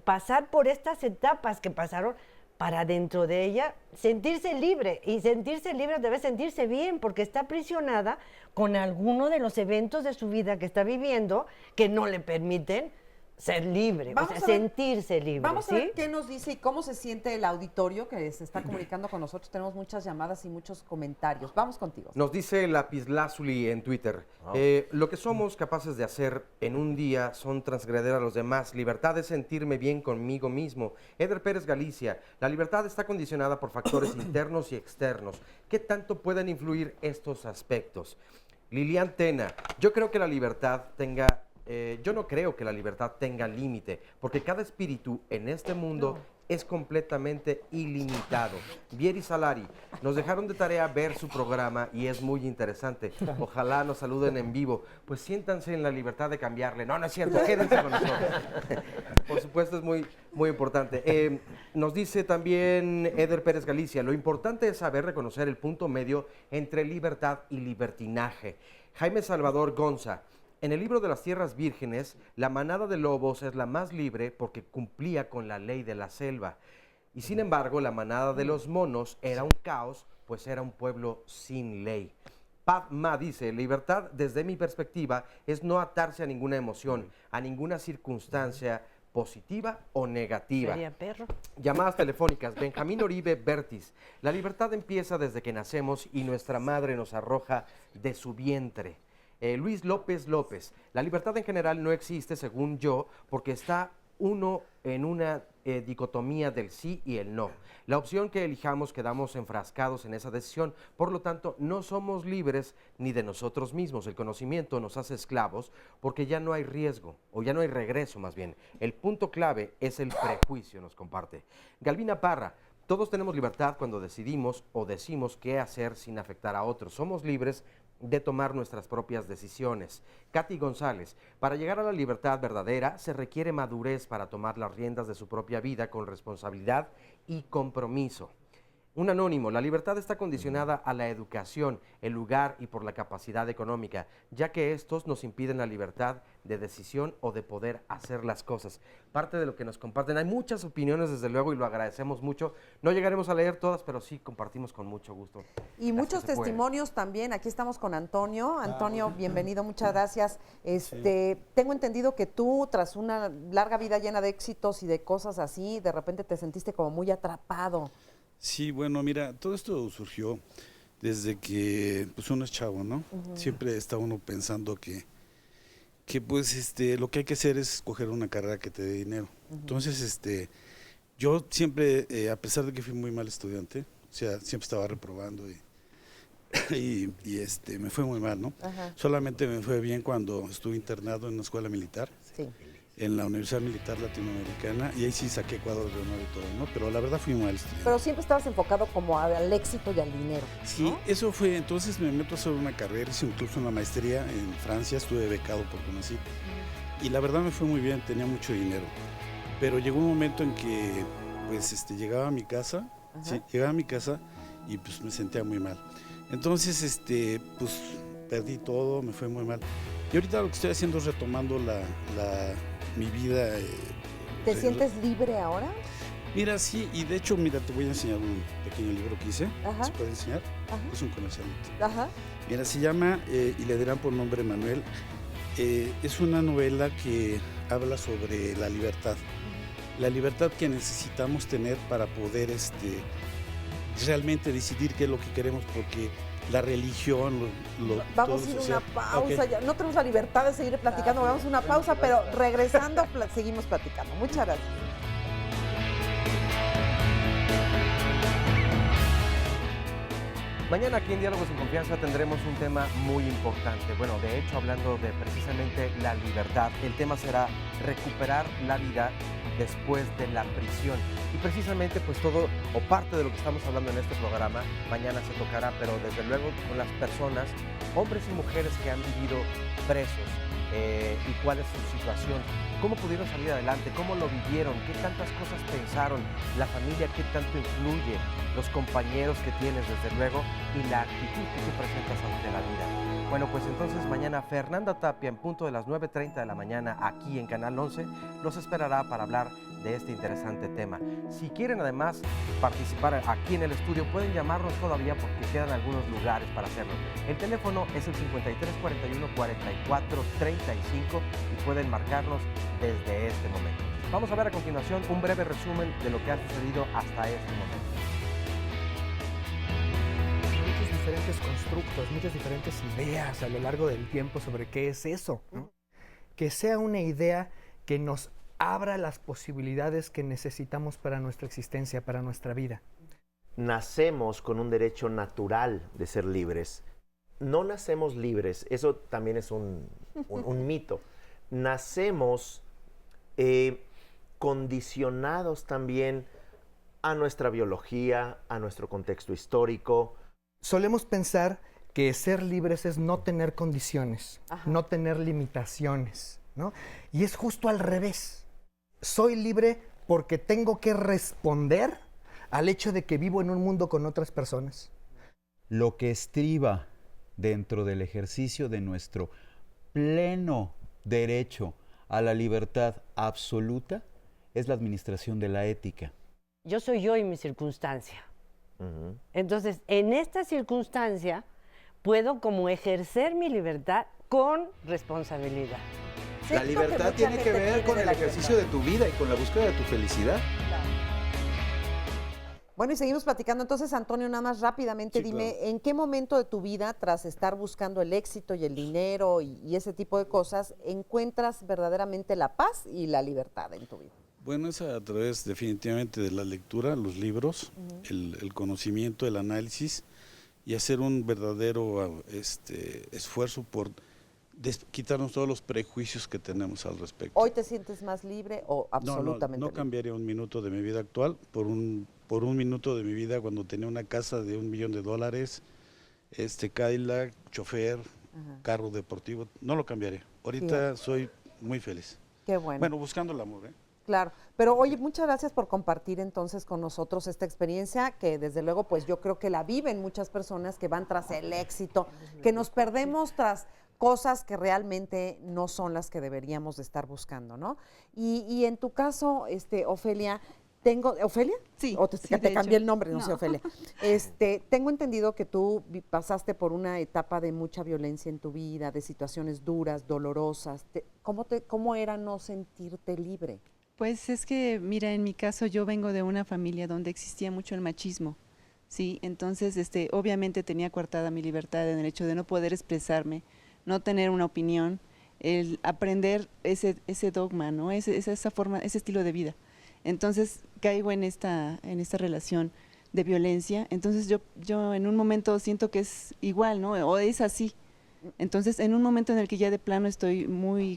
Pasar por estas etapas que pasaron para dentro de ella sentirse libre. Y sentirse libre debe sentirse bien, porque está aprisionada con alguno de los eventos de su vida que está viviendo que no le permiten ser libre, o sea, sentirse libre. Vamos a ver qué nos dice y cómo se siente el auditorio que se está comunicando con nosotros. Tenemos muchas llamadas y muchos comentarios. Vamos contigo. Nos dice Lapislázuli en Twitter, lo que somos capaces de hacer en un día son transgreder a los demás. Libertad es sentirme bien conmigo mismo. Eder Pérez Galicia, la libertad está condicionada por factores internos y externos. ¿Qué tanto pueden influir estos aspectos? Lilian Tena, yo creo que la libertad tenga... yo no creo que la libertad tenga límite, porque cada espíritu en este mundo es completamente ilimitado. Vieri Salari, nos dejaron de tarea ver su programa y es muy interesante. Ojalá nos saluden en vivo. Pues siéntanse en la libertad de cambiarle. No, no es cierto, quédense con nosotros. Por supuesto, es muy, muy importante. Nos dice también Eder Pérez Galicia, lo importante es saber reconocer el punto medio entre libertad y libertinaje. Jaime Salvador Gonza, en el libro de las Tierras Vírgenes, la manada de lobos es la más libre porque cumplía con la ley de la selva. Y sin embargo, la manada de los monos era un caos, pues era un pueblo sin ley. Padma dice, libertad desde mi perspectiva es no atarse a ninguna emoción, a ninguna circunstancia positiva o negativa. ¿Sería perro? Llamadas telefónicas. Benjamín Oribe Bertis, la libertad empieza desde que nacemos y nuestra madre nos arroja de su vientre. Luis López López, la libertad en general no existe, según yo, porque está uno en una dicotomía del sí y el no. La opción que elijamos quedamos enfrascados en esa decisión, por lo tanto no somos libres ni de nosotros mismos. El conocimiento nos hace esclavos porque ya no hay riesgo, o ya no hay regreso más bien. El punto clave es el prejuicio, nos comparte. Galvina Parra, todos tenemos libertad cuando decidimos o decimos qué hacer sin afectar a otros. Somos libres de tomar nuestras propias decisiones. Katy González, para llegar a la libertad verdadera se requiere madurez para tomar las riendas de su propia vida con responsabilidad y compromiso. Un anónimo, la libertad está condicionada a la educación, el lugar y por la capacidad económica, ya que estos nos impiden la libertad de decisión o de poder hacer las cosas. Parte de lo que nos comparten, hay muchas opiniones desde luego y lo agradecemos mucho. No llegaremos a leer todas, pero sí compartimos con mucho gusto. Y muchos testimonios también. Aquí estamos con Antonio. Antonio, bienvenido, muchas gracias. Tengo entendido que tú, tras una larga vida llena de éxitos y de cosas así, de repente te sentiste como muy atrapado. Sí, bueno, mira, todo esto surgió desde que pues uno es chavo, ¿no? Siempre está uno pensando que pues lo que hay que hacer es escoger una carrera que te dé dinero. Entonces, yo siempre, a pesar de que fui muy mal estudiante, o sea, siempre estaba reprobando y me fue muy mal, ¿no? Solamente me fue bien cuando estuve internado en una escuela militar. Sí. En la Universidad Militar Latinoamericana, y ahí sí saqué cuadros de honor y todo, ¿no? Pero la verdad fui mal estudiante. Pero siempre estabas enfocado como al éxito y al dinero, ¿no? Sí, eso fue, entonces me meto a hacer una carrera, hice incluso una maestría en Francia, estuve becado por CONACYT, y la verdad me fue muy bien, tenía mucho dinero. Pero llegó un momento en que, pues, llegaba a mi casa, y pues me sentía muy mal. Entonces, pues, perdí todo, me fue muy mal. Y ahorita lo que estoy haciendo es retomando mi vida. ¿Te sientes libre ahora? Mira, sí, y de hecho, mira, te voy a enseñar un pequeño libro que hice. ¿Se puede enseñar? Es un comercialito. Mira, se llama, y le dirán por nombre Manuel, es una novela que habla sobre la libertad. La libertad que necesitamos tener para poder realmente decidir qué es lo que queremos, porque la religión, vamos a ir a una pausa, ya no tenemos la libertad de seguir platicando, vamos a una pausa, pero regresando seguimos platicando. Muchas gracias. Mañana aquí en Diálogos en Confianza tendremos un tema muy importante. Bueno, de hecho, hablando de precisamente la libertad, el tema será recuperar la vida después de la prisión. Y precisamente pues todo o parte de lo que estamos hablando en este programa mañana se tocará, pero desde luego con las personas, hombres y mujeres que han vivido presos, y cuál es su situación, cómo pudieron salir adelante, cómo lo vivieron, qué tantas cosas pensaron, la familia qué tanto influye, los compañeros que tienes desde luego y la actitud que tú presentas ante la vida. Bueno, pues entonces mañana Fernanda Tapia en punto de las 9:30 de la mañana aquí en Canal 11 los esperará para hablar de este interesante tema. Si quieren además participar aquí en el estudio, pueden llamarnos todavía porque quedan algunos lugares para hacerlo. El teléfono es el 53 41 44 35 y pueden marcarnos desde este momento. Vamos a ver a continuación un breve resumen de lo que ha sucedido hasta este momento. Muchos diferentes constructos, muchas diferentes ideas a lo largo del tiempo sobre qué es eso, ¿no? Que sea una idea que nos abra las posibilidades que necesitamos para nuestra existencia, para nuestra vida. Nacemos con un derecho natural de ser libres. No nacemos libres, eso también es un mito. Nacemos condicionados también a nuestra biología, a nuestro contexto histórico. Solemos pensar que ser libres es no tener condiciones, no tener limitaciones, ¿no? Y es justo al revés. Soy libre porque tengo que responder al hecho de que vivo en un mundo con otras personas. Lo que estriba dentro del ejercicio de nuestro pleno derecho a la libertad absoluta es la administración de la ética. Yo soy yo y mi circunstancia. Entonces, en esta circunstancia, puedo como ejercer mi libertad con responsabilidad. La libertad tiene que ver con el ejercicio de tu vida y con la búsqueda de tu felicidad. Bueno, y seguimos platicando. Entonces, Antonio, nada más rápidamente, dime, claro, ¿en qué momento de tu vida, tras estar buscando el éxito y el dinero y ese tipo de cosas, encuentras verdaderamente la paz y la libertad en tu vida? Bueno, es a través definitivamente de la lectura, los libros, el conocimiento, el análisis y hacer un verdadero esfuerzo por quitarnos todos los prejuicios que tenemos al respecto. ¿Hoy te sientes más libre o absolutamente No cambiaría un minuto de mi vida actual por un minuto de mi vida cuando tenía una casa de $1 millón, Cadillac, chofer, carro deportivo, no lo cambiaría. Ahorita soy muy feliz. Qué bueno. Bueno, buscando el amor, ¿eh? Claro, pero oye, muchas gracias por compartir entonces con nosotros esta experiencia que desde luego pues yo creo que la viven muchas personas que van tras el éxito, que nos perdemos tras cosas que realmente no son las que deberíamos de estar buscando, ¿no? Y en tu caso, Ofelia, ¿Ofelia? Sí. O te cambié el nombre, no sé, Ofelia. Tengo entendido que tú pasaste por una etapa de mucha violencia en tu vida, de situaciones duras, dolorosas. ¿Cómo era no sentirte libre? Pues es que, mira, en mi caso yo vengo de una familia donde existía mucho el machismo, ¿sí? Entonces, obviamente tenía coartada mi libertad en el hecho de no poder expresarme, no tener una opinión, el aprender ese dogma, ¿no? Esa forma, ese estilo de vida. Entonces caigo en esta relación de violencia. Entonces yo en un momento siento que es igual, ¿no? O es así. Entonces en un momento en el que ya de plano estoy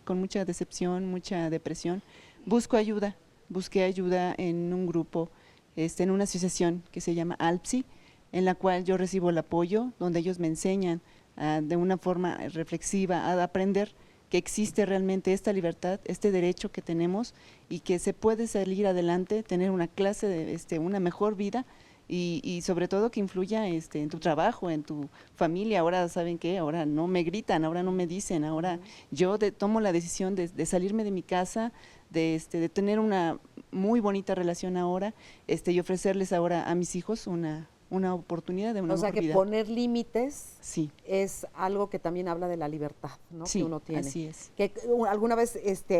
con mucha decepción, mucha depresión, busqué ayuda en un grupo, en una asociación que se llama ALPSI, en la cual yo recibo el apoyo, donde ellos me enseñan de una forma reflexiva a aprender que existe realmente esta libertad, este derecho que tenemos y que se puede salir adelante, tener una clase de una mejor vida y sobre todo que influya en tu trabajo, en tu familia. Ahora, ¿saben qué? Ahora no me gritan, ahora no me dicen, ahora yo tomo la decisión de salirme de mi casa, de tener una muy bonita relación ahora, y ofrecerles ahora a mis hijos una oportunidad de una mejor vida. O sea que poner límites sí, es algo que también habla de la libertad, ¿no? Sí, que uno tiene. Así es. Que alguna vez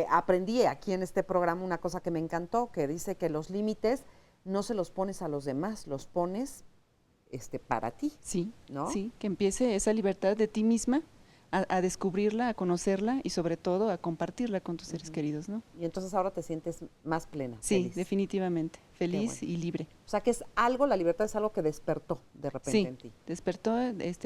aprendí aquí en este programa una cosa que me encantó, que dice que los límites no se los pones a los demás, los pones para ti. Sí, ¿no? Sí, que empiece esa libertad de ti misma a descubrirla, a conocerla y sobre todo a compartirla con tus seres queridos, ¿no? Y entonces ahora te sientes más plena. Sí, feliz. definitivamente, feliz y libre. O sea, que es algo, la libertad es algo que despertó de repente en ti. Sí, despertó,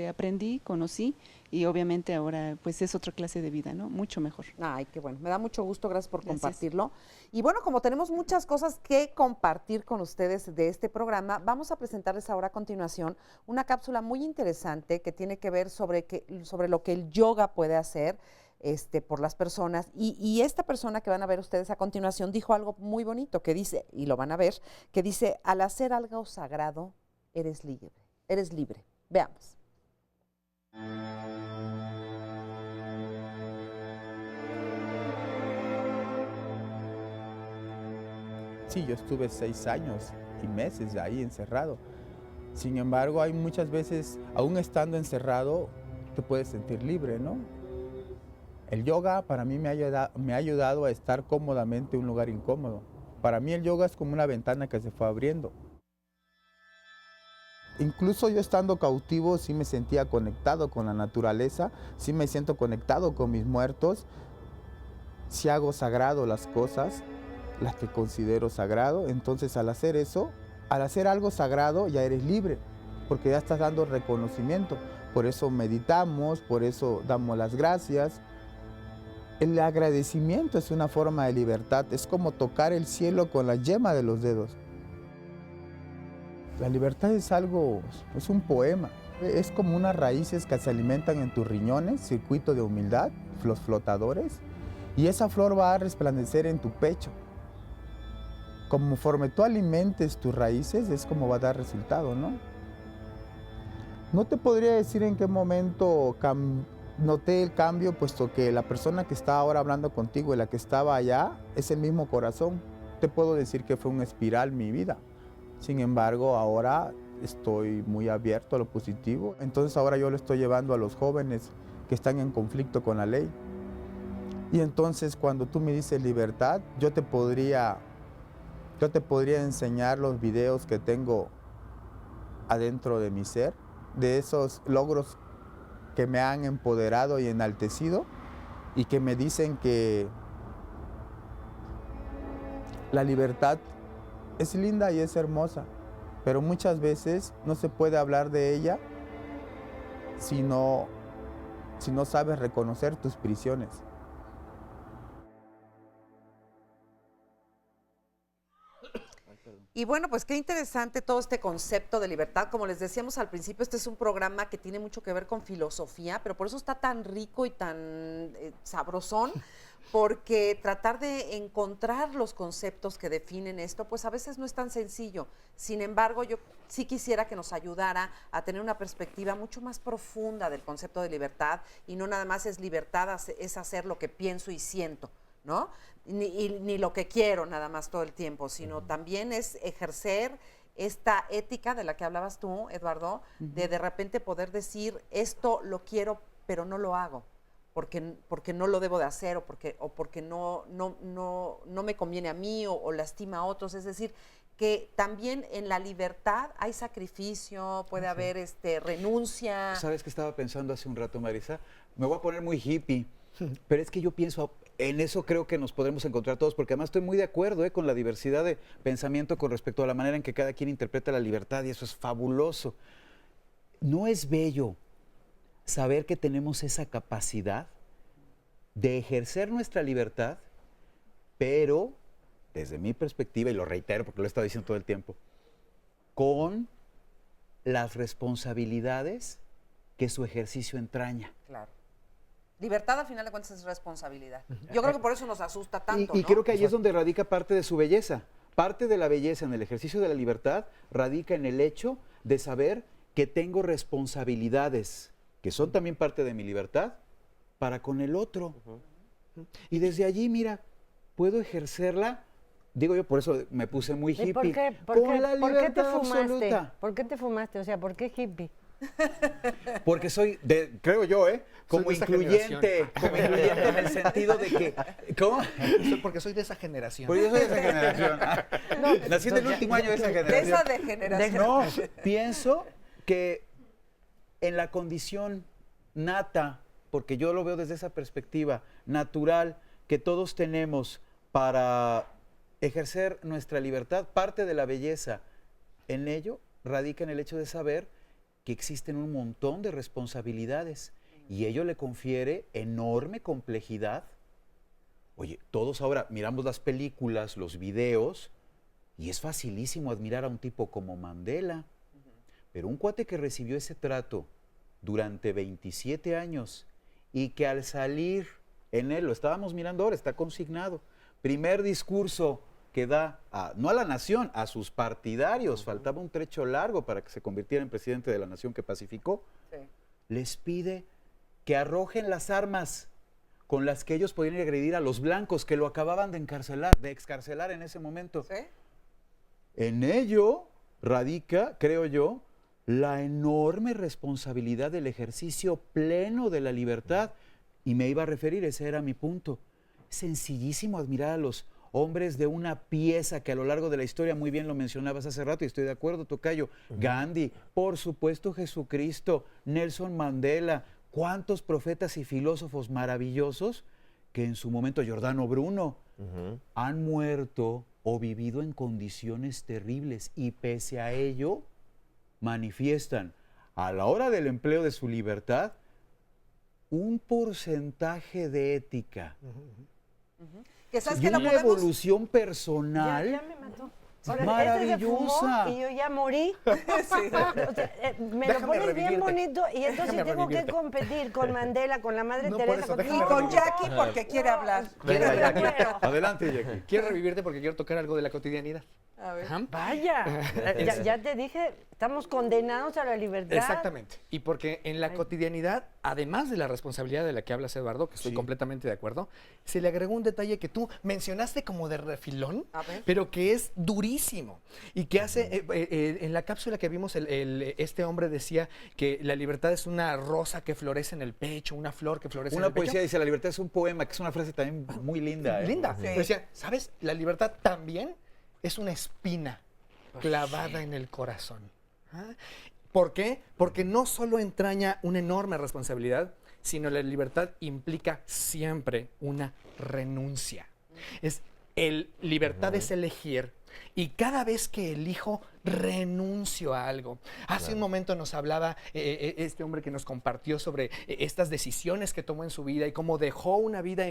aprendí, conocí y obviamente ahora pues es otra clase de vida, ¿no? Mucho mejor. Ay, qué bueno. Me da mucho gusto, gracias por compartirlo. Y bueno, como tenemos muchas cosas que compartir con ustedes de este programa, vamos a presentarles ahora a continuación una cápsula muy interesante que tiene que ver sobre lo que el yoga puede hacer por las personas. Y esta persona que van a ver ustedes a continuación dijo algo muy bonito que dice, y lo van a ver, que dice, al hacer algo sagrado, eres libre. Eres libre. Veamos. Sí, yo estuve 6 años y meses ahí encerrado. Sin embargo, hay muchas veces, aún estando encerrado, te puedes sentir libre, ¿no? El yoga para mí me ha ayudado a estar cómodamente en un lugar incómodo. Para mí el yoga es como una ventana que se fue abriendo. Incluso yo estando cautivo sí me sentía conectado con la naturaleza, sí me siento conectado con mis muertos, sí hago sagrado las cosas, las que considero sagrado. Entonces al hacer eso, al hacer algo sagrado ya eres libre, porque ya estás dando reconocimiento. Por eso meditamos, por eso damos las gracias. El agradecimiento es una forma de libertad, es como tocar el cielo con la yema de los dedos. La libertad es algo, es un poema, es como unas raíces que se alimentan en tus riñones, circuito de humildad, los flotadores, y esa flor va a resplandecer en tu pecho. Conforme tú alimentes tus raíces, es como va a dar resultado, ¿no? No te podría decir en qué momento noté el cambio, puesto que la persona que está ahora hablando contigo y la que estaba allá es el mismo corazón. Te puedo decir que fue una espiral mi vida. Sin embargo, ahora estoy muy abierto a lo positivo. Entonces ahora yo lo estoy llevando a los jóvenes que están en conflicto con la ley. Y entonces cuando tú me dices libertad, yo te podría enseñar los videos que tengo adentro de mi ser, de esos logros que me han empoderado y enaltecido y que me dicen que la libertad es linda y es hermosa, pero muchas veces no se puede hablar de ella si no sabes reconocer tus prisiones. Y bueno, pues qué interesante todo este concepto de libertad. Como les decíamos al principio, este es un programa que tiene mucho que ver con filosofía, pero por eso está tan rico y tan sabrosón, porque tratar de encontrar los conceptos que definen esto, pues a veces no es tan sencillo. Sin embargo, yo sí quisiera que nos ayudara a tener una perspectiva mucho más profunda del concepto de libertad, y no nada más es libertad, es hacer lo que pienso y siento, ¿no? Ni lo que quiero nada más todo el tiempo, sino también es ejercer esta ética de la que hablabas tú, Eduardo, de repente poder decir, esto lo quiero, pero no lo hago, porque no lo debo de hacer, o porque no me conviene a mí, o lastima a otros. Es decir, que también en la libertad hay sacrificio, puede haber renuncia. ¿Sabes qué estaba pensando hace un rato, Marisa? Me voy a poner muy hippie, pero es que yo pienso, en eso creo que nos podremos encontrar todos, porque además estoy muy de acuerdo con la diversidad de pensamiento con respecto a la manera en que cada quien interpreta la libertad, y eso es fabuloso. ¿No es bello saber que tenemos esa capacidad de ejercer nuestra libertad, pero, desde mi perspectiva, y lo reitero porque lo he estado diciendo todo el tiempo, con las responsabilidades que su ejercicio entraña? Claro. Libertad, al final de cuentas, es responsabilidad. Yo creo que por eso nos asusta tanto, Y ¿no? creo que ahí es donde radica parte de su belleza. Parte de la belleza en el ejercicio de la libertad radica en el hecho de saber que tengo responsabilidades, que son también parte de mi libertad, para con el otro. Y desde allí, mira, puedo ejercerla, digo yo, por eso me puse muy hippie. ¿Por qué? Con la ¿Por qué te libertad fumaste? absoluta. ¿Por qué te fumaste? O sea, ¿por qué hippie? Porque soy, creo yo, como incluyente en el sentido de que, ¿cómo? Porque soy de esa generación. Porque yo soy de esa generación. Nací en el último año de esa generación. De esa degeneración. No, pienso que en la condición nata, porque yo lo veo desde esa perspectiva, natural, que todos tenemos para ejercer nuestra libertad, parte de la belleza en ello radica en el hecho de saber que existen un montón de responsabilidades y ello le confiere enorme complejidad. Oye, todos ahora miramos las películas, los videos, y es facilísimo admirar a un tipo como Mandela, pero un cuate que recibió ese trato durante 27 años y que al salir en él, lo estábamos mirando ahora, está consignado, primer discurso que da, no a la nación, a sus partidarios, faltaba un trecho largo para que se convirtiera en presidente de la nación que pacificó, les pide que arrojen las armas con las que ellos podían agredir a los blancos que lo acababan de excarcelar en ese momento. En ello radica, creo yo, la enorme responsabilidad del ejercicio pleno de la libertad. Y me iba a referir, ese era mi punto. Sencillísimo admirar a los hombres de una pieza que a lo largo de la historia, muy bien lo mencionabas hace rato y estoy de acuerdo, tocayo, Gandhi, por supuesto Jesucristo, Nelson Mandela, cuántos profetas y filósofos maravillosos que en su momento, Giordano Bruno, han muerto o vivido en condiciones terribles y pese a ello manifiestan a la hora del empleo de su libertad un porcentaje de ética. Que sabes y que una la podemos... evolución personal Ya me mató. Ahora, maravillosa. Y yo ya morí. O sea, me lo pones bien bonito y entonces tengo que competir con Mandela, con la Madre Teresa. Y con Jackie porque quiere hablar. Adelante, Jackie. Quiero revivirte porque quiero tocar algo de la cotidianidad. A ver. Vaya, ya te dije, estamos condenados a la libertad. Exactamente. Y porque en la cotidianidad, además de la responsabilidad de la que hablas, Eduardo, que estoy completamente de acuerdo, se le agregó un detalle que tú mencionaste como de refilón, pero que es durísimo. Y que hace, en la cápsula que vimos, este hombre decía que la libertad es una rosa que florece en el pecho, una flor que florece en el pecho. Una poesía dice, la libertad es un poema, que es una frase también muy linda. Linda. Pero decía, ¿sabes? La libertad también es una espina clavada en el corazón. ¿Por qué? Porque no solo entraña una enorme responsabilidad, sino la libertad implica siempre una renuncia. Libertad es elegir, y cada vez que elijo, renuncio a algo. Hace un momento nos hablaba este hombre que nos compartió sobre estas decisiones que tomó en su vida y cómo dejó una vida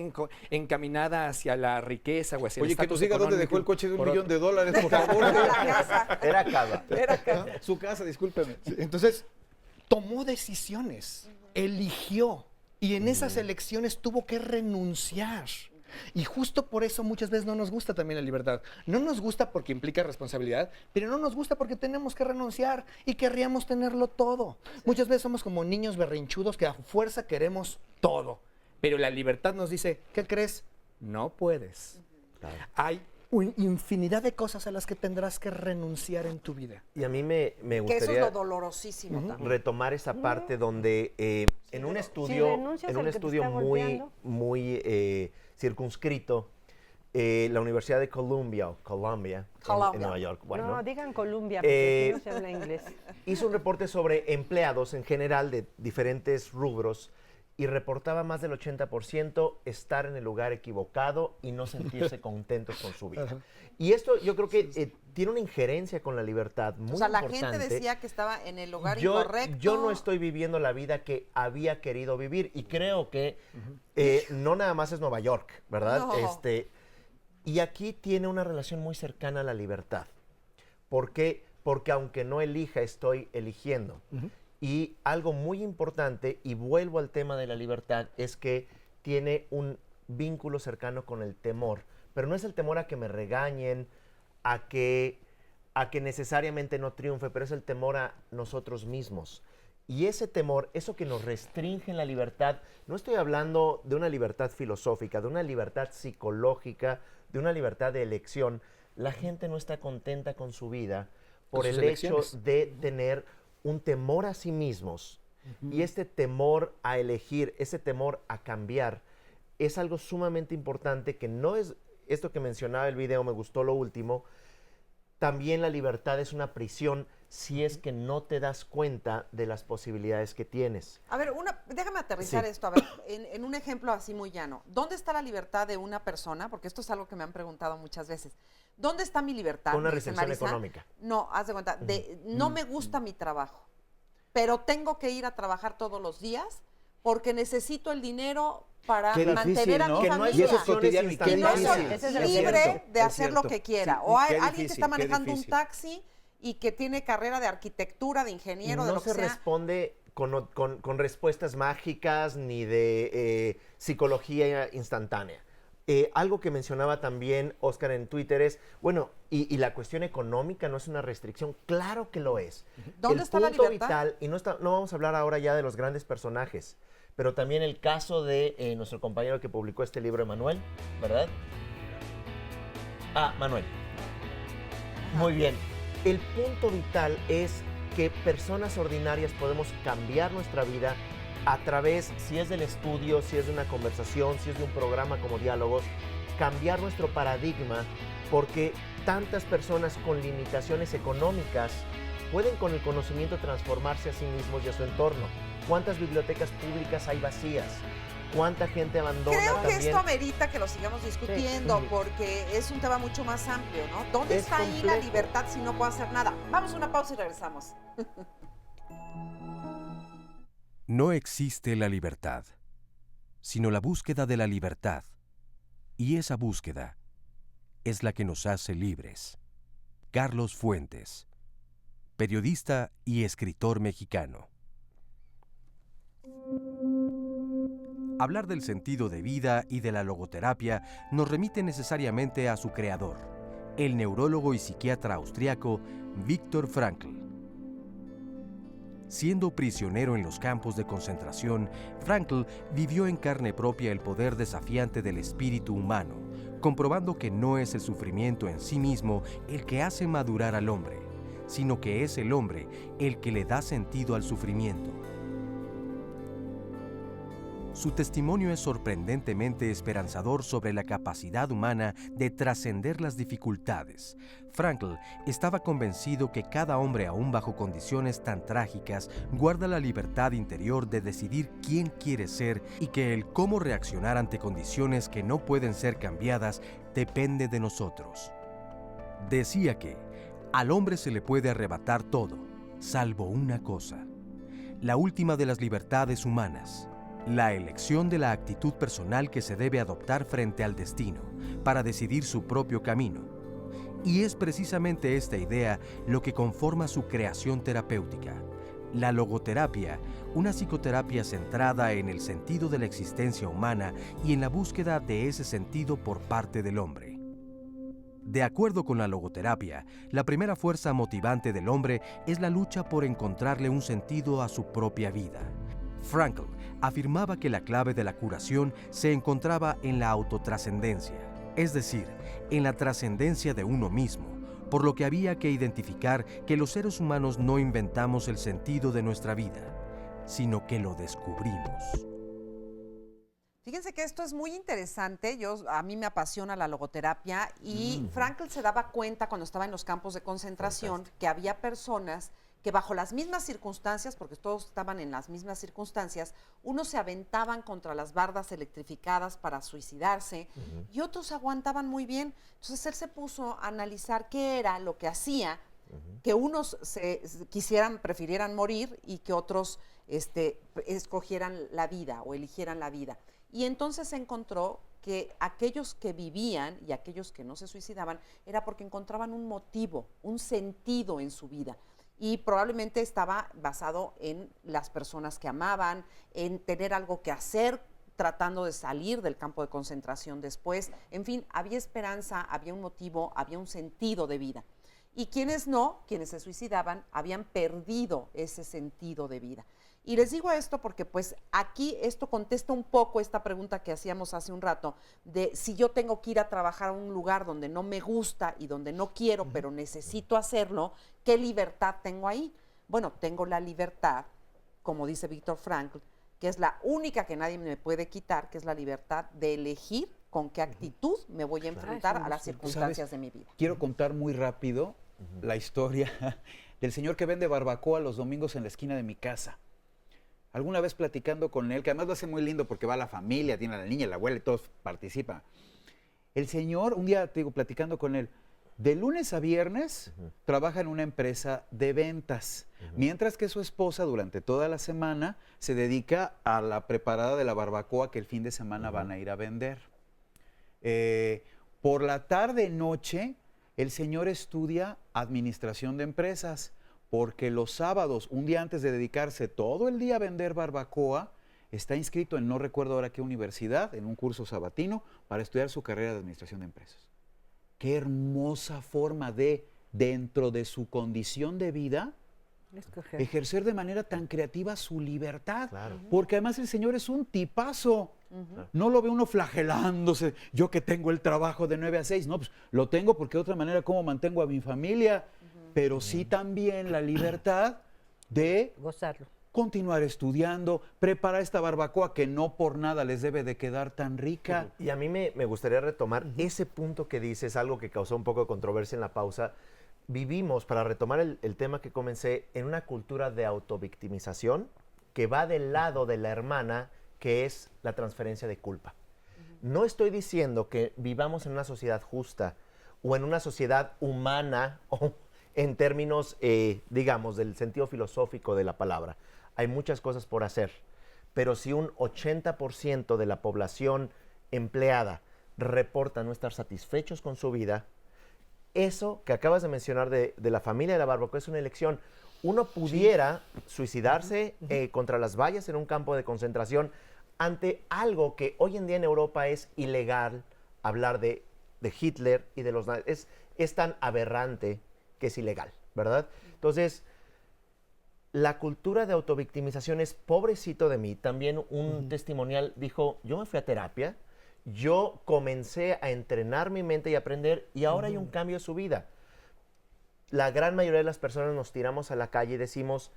encaminada hacia la riqueza o hacia el estatus económico. Oye, que nos diga dónde dejó el coche de $1 millón, por favor. Era casa. Su casa, discúlpeme. Entonces, tomó decisiones, eligió, y en esas elecciones tuvo que renunciar. Y justo por eso muchas veces no nos gusta también la libertad. No nos gusta porque implica responsabilidad, pero no nos gusta porque tenemos que renunciar y querríamos tenerlo todo. Muchas veces somos como niños berrinchudos que a fuerza queremos todo. Pero la libertad nos dice, ¿qué crees? No puedes. Hay infinidad de cosas a las que tendrás que renunciar en tu vida. Y a mí me gustaría... Que eso es lo dolorosísimo también. Retomar esa parte donde en un estudio, muy circunscrito, la Universidad de Columbia en Nueva York. Bueno, no, digan Columbia, porque aquí no se habla inglés. Hizo un reporte sobre empleados en general de diferentes rubros y reportaba más del 80% estar en el lugar equivocado y no sentirse contentos con su vida. Y esto yo creo que tiene una injerencia con la libertad muy importante. O sea, la gente decía que estaba en el lugar incorrecto. Yo no estoy viviendo la vida que había querido vivir y creo que no nada más es Nueva York, ¿verdad? No. Y aquí tiene una relación muy cercana a la libertad. ¿Por qué? Porque aunque no elija, estoy eligiendo. Y algo muy importante, y vuelvo al tema de la libertad, es que tiene un vínculo cercano con el temor. Pero no es el temor a que me regañen, a que necesariamente no triunfe, pero es el temor a nosotros mismos. Y ese temor, eso que nos restringe en la libertad, no estoy hablando de una libertad filosófica, de una libertad psicológica, de una libertad de elección. La gente no está contenta con su vida por el hecho de tener un temor a sí mismos. Y este temor a elegir, ese temor a cambiar, es algo sumamente importante que no es esto que mencionaba el video, me gustó lo último. También la libertad es una prisión si es que no te das cuenta de las posibilidades que tienes. A ver, déjame aterrizar esto, a ver, en un ejemplo así muy llano. ¿Dónde está la libertad de una persona? Porque esto es algo que me han preguntado muchas veces. ¿Dónde está mi libertad? Con una me dice restricción Marisa. económica. No, haz de cuenta, no me gusta mi trabajo, pero tengo que ir a trabajar todos los días porque necesito el dinero para mantener a mi familia. Y eso es cotidiano y que no soy libre de hacer lo que quiera. O hay alguien difícil, que está manejando un taxi y que tiene carrera de arquitectura, de ingeniero, de lo que sea. No se responde con respuestas mágicas ni de psicología instantánea. Algo que mencionaba también Oscar en Twitter es, bueno, y la cuestión económica no es una restricción, claro que lo es. ¿Dónde está la libertad? Vital, y no vamos a hablar ahora ya de los grandes personajes, pero también el caso de nuestro compañero que publicó este libro, Emanuel, ¿verdad? Manuel. Muy bien. El punto vital es que personas ordinarias podemos cambiar nuestra vida a través, si es del estudio, si es de una conversación, si es de un programa como Diálogos, cambiar nuestro paradigma, porque tantas personas con limitaciones económicas pueden con el conocimiento transformarse a sí mismos y a su entorno. ¿Cuántas bibliotecas públicas hay vacías? ¿Cuánta gente abandona Creo que también? esto amerita que lo sigamos discutiendo porque es un tema mucho más amplio, ¿no? ¿Dónde está ahí la libertad si no puedo hacer nada? Vamos a una pausa y regresamos. No existe la libertad, sino la búsqueda de la libertad. Y esa búsqueda es la que nos hace libres. Carlos Fuentes, periodista y escritor mexicano. Hablar del sentido de vida y de la logoterapia nos remite necesariamente a su creador, el neurólogo y psiquiatra austriaco Viktor Frankl. Siendo prisionero en los campos de concentración, Frankl vivió en carne propia el poder desafiante del espíritu humano, comprobando que no es el sufrimiento en sí mismo el que hace madurar al hombre, sino que es el hombre el que le da sentido al sufrimiento. Su testimonio es sorprendentemente esperanzador sobre la capacidad humana de trascender las dificultades. Frankl estaba convencido que cada hombre, aún bajo condiciones tan trágicas, guarda la libertad interior de decidir quién quiere ser y que el cómo reaccionar ante condiciones que no pueden ser cambiadas depende de nosotros. Decía que al hombre se le puede arrebatar todo, salvo una cosa, la última de las libertades humanas: la elección de la actitud personal que se debe adoptar frente al destino, para decidir su propio camino. Y es precisamente esta idea lo que conforma su creación terapéutica. La logoterapia, una psicoterapia centrada en el sentido de la existencia humana y en la búsqueda de ese sentido por parte del hombre. De acuerdo con la logoterapia, la primera fuerza motivante del hombre es la lucha por encontrarle un sentido a su propia vida. Frankl afirmaba que la clave de la curación se encontraba en la autotrascendencia, es decir, en la trascendencia de uno mismo, por lo que había que identificar que los seres humanos no inventamos el sentido de nuestra vida, sino que lo descubrimos. Fíjense que esto es muy interesante. A mí me apasiona la logoterapia y Frankl se daba cuenta cuando estaba en los campos de concentración que había personas que bajo las mismas circunstancias, porque todos estaban en las mismas circunstancias, unos se aventaban contra las bardas electrificadas para suicidarse y otros aguantaban muy bien. Entonces él se puso a analizar qué era lo que hacía que unos prefirieran morir y que otros escogieran la vida o eligieran la vida. Y entonces encontró que aquellos que vivían y aquellos que no se suicidaban era porque encontraban un motivo, un sentido en su vida. Y probablemente estaba basado en las personas que amaban, en tener algo que hacer, tratando de salir del campo de concentración después. En fin, había esperanza, había un motivo, había un sentido de vida. Y quienes no, quienes se suicidaban, habían perdido ese sentido de vida. Y les digo esto porque pues aquí esto contesta un poco esta pregunta que hacíamos hace un rato de si yo tengo que ir a trabajar a un lugar donde no me gusta y donde no quiero, pero necesito hacerlo, ¿qué libertad tengo ahí? Bueno, tengo la libertad, como dice Viktor Frankl, que es la única que nadie me puede quitar, que es la libertad de elegir con qué actitud me voy a enfrentar a las circunstancias de mi vida. Quiero contar muy rápido la historia del señor que vende barbacoa los domingos en la esquina de mi casa. alguna vez platicando con él, que además lo hace muy lindo porque va la familia, tiene a la niña, la abuela y todos participan. El señor, un día, te digo, platicando con él, de lunes a viernes trabaja en una empresa de ventas, mientras que su esposa durante toda la semana se dedica a la preparada de la barbacoa que el fin de semana van a ir a vender. Por la tarde-noche, el señor estudia administración de empresas, porque los sábados, un día antes de dedicarse todo el día a vender barbacoa, está inscrito en no recuerdo ahora qué universidad, en un curso sabatino, para estudiar su carrera de administración de empresas. Qué hermosa forma de, dentro de su condición de vida, ejercer de manera tan creativa su libertad. Claro. Porque además el señor es un tipazo. No lo ve uno flagelándose, yo que tengo el trabajo de 9 a 6, no, pues lo tengo porque de otra manera cómo mantengo a mi familia, pero sí también la libertad de gozarlo, continuar estudiando, preparar esta barbacoa que no por nada les debe de quedar tan rica. Y a mí me gustaría retomar ese punto que dices, algo que causó un poco de controversia en la pausa. Vivimos, para retomar el tema que comencé, en una cultura de autovictimización que va del lado de la hermana, que es la transferencia de culpa. No estoy diciendo que vivamos en una sociedad justa o en una sociedad humana o en términos, digamos, del sentido filosófico de la palabra. Hay muchas cosas por hacer, pero si un 80% de la población empleada reporta no estar satisfechos con su vida, eso que acabas de mencionar de la familia de la barbacoa es una elección. Uno pudiera suicidarse contra las vallas en un campo de concentración ante algo que hoy en día en Europa es ilegal, hablar de Hitler y de los nazis. Es tan aberrante que es ilegal, ¿verdad? Entonces, la cultura de autovictimización es pobrecito de mí. También un testimonial dijo, yo me fui a terapia, yo comencé a entrenar mi mente y aprender, y ahora hay un cambio en su vida. La gran mayoría de las personas nos tiramos a la calle y decimos,